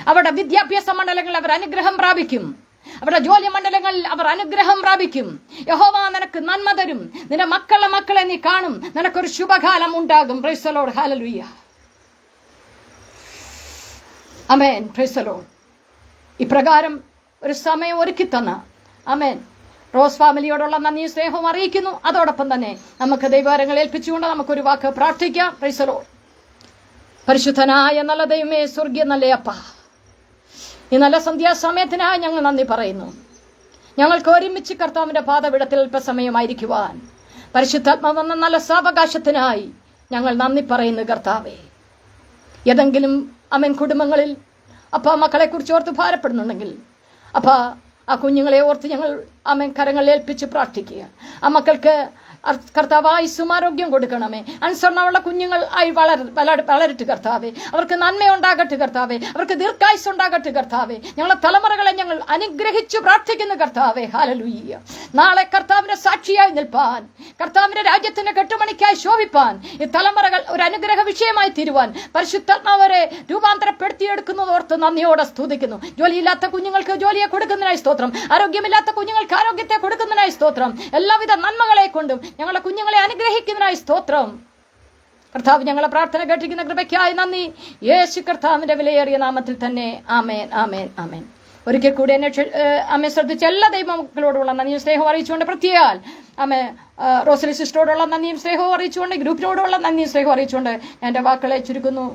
അവരുടെ വിദ്യാഭ്യാസ മണ്ഡലങ്ങളിൽ അവർ അനുഗ്രഹം പ്രാപിക്കും. അവരുടെ ജോലി മണ്ഡലങ്ങളിൽ അവർ അനുഗ്രഹം പ്രാപിക്കും. യഹോവ നിനക്ക് നന്മ തരും. നിന്റെ മക്കളെ നീ കാണും. നിനക്കൊരു ശുഭകാലം ഉണ്ടാകും. പ്രൈസ് ദി ലോർഡ്, ഹല്ലേലൂയ. ആമേൻ. Praise the Lord. ഇപ്രകാരം ഒരു സമയം ഒരുക്കി തന്ന ആമേൻ റോസ് ഫാമിലിയോടുള്ള നന്ദിയും സ്നേഹവും അറിയിക്കുന്നു. അതോടൊപ്പം തന്നെ നമുക്ക് ദൈവകരങ്ങൾ ഏൽപ്പിച്ചുകൊണ്ട് നമുക്കൊരു വാക്ക് പ്രാർത്ഥിക്കാം. Price the Lord. പരിശുദ്ധനായ നല്ല ദൈവമേ, സ്വർഗീയ നല്ല അപ്പ, ഈ നല്ല സന്ധ്യാസമയത്തിനായി ഞങ്ങൾ നന്ദി പറയുന്നു. ഞങ്ങൾക്ക് ഒരുമിച്ച് കർത്താവിന്റെ പാദപീഠത്തിൽ അല്പസമയമായിരിക്കുവാൻ പരിശുദ്ധാത്മാവ് എന്ന നല്ല സാവകാശത്തിനായി ഞങ്ങൾ നന്ദി പറയുന്നു. കർത്താവേ, ഏതെങ്കിലും അമ്മൻ കുടുംബങ്ങളിൽ അപ്പ മക്കളെ കുറിച്ച് ഓർത്ത് ഭാരപ്പെടുന്നുണ്ടെങ്കിൽ അപ്പ ആ കുഞ്ഞുങ്ങളെ ഓർത്ത് ഞങ്ങൾ അമ്മൻ കരങ്ങളിൽ ഏൽപ്പിച്ച് പ്രാർത്ഥിക്കുക. ആ മക്കൾക്ക് കർത്താവായി സുമാരോഗ്യം കൊടുക്കണമേ. അനുസരണമുള്ള കുഞ്ഞുങ്ങൾ ആയി വളരട്ടെ കർത്താവേ. അവർക്ക് നന്മയുണ്ടാകട്ടെ കർത്താവേ. അവർക്ക് ദീർഘായുസ് ഉണ്ടാകട്ടെ കർത്താവേ. ഞങ്ങളെ തലമുറകളെ ഞങ്ങൾ അനുഗ്രഹിച്ചു പ്രാർത്ഥിക്കുന്നു കർത്താവേ. ഹല്ലേലൂയ. നാളെ കർത്താവിന്റെ സാക്ഷിയായി നിൽപ്പാൻ, കർത്താവിന്റെ രാജ്യത്തിന്റെ കെട്ടുമണിക്കായി ശോഭിപ്പാൻ ഈ തലമുറകൾ ഒരു അനുഗ്രഹ വിഷയമായി തീരുവാൻ പരിശുദ്ധാത്മാവരെ രൂപാന്തരപ്പെടുത്തിയെടുക്കുന്നത് ഓർത്ത് നന്ദിയോടെ സ്തുതിക്കുന്നു. ജോലിയില്ലാത്ത കുഞ്ഞുങ്ങൾക്ക് ജോലിയെ കൊടുക്കുന്നതിനായി സ്തോത്രം. ആരോഗ്യമില്ലാത്ത കുഞ്ഞുങ്ങൾക്ക് ആരോഗ്യത്തെ കൊടുക്കുന്നതിനായി സ്തോത്രം. എല്ലാവിധ നന്മകളെ കൊണ്ടും ഞങ്ങളുടെ കുഞ്ഞുങ്ങളെ അനുഗ്രഹിക്കുന്നതിനായി സ്തോത്രം. കർത്താവ് ഞങ്ങളെ പ്രാർത്ഥന കേട്ടിരിക്കുന്ന കൃപയ്ക്കായി നന്ദി. യേശു കർത്താവിന്റെ വിലയേറിയ നാമത്തിൽ തന്നെ ആമേൻ, ആമേൻ, ആമേൻ. ഒരിക്കൽ കൂടി എന്നെ അമ്മയെ ശ്രദ്ധിച്ച എല്ലാ ദൈവമക്കളോടുള്ള നന്ദിയും സ്നേഹവും അറിയിച്ചുകൊണ്ട്, പ്രത്യേകം അമ്മ റോസലി സിസ്റ്ററോടുള്ള നന്ദിയും സ്നേഹവും അറിയിച്ചുകൊണ്ട്, ഗ്രൂപ്പിനോടുള്ള നന്ദിയും സ്നേഹവും അറിയിച്ചുകൊണ്ട് എൻ്റെ വാക്കുകളെ ചുരുക്കുന്നു.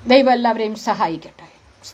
ദൈവം എല്ലാവരെയും സഹായിക്കട്ടെ.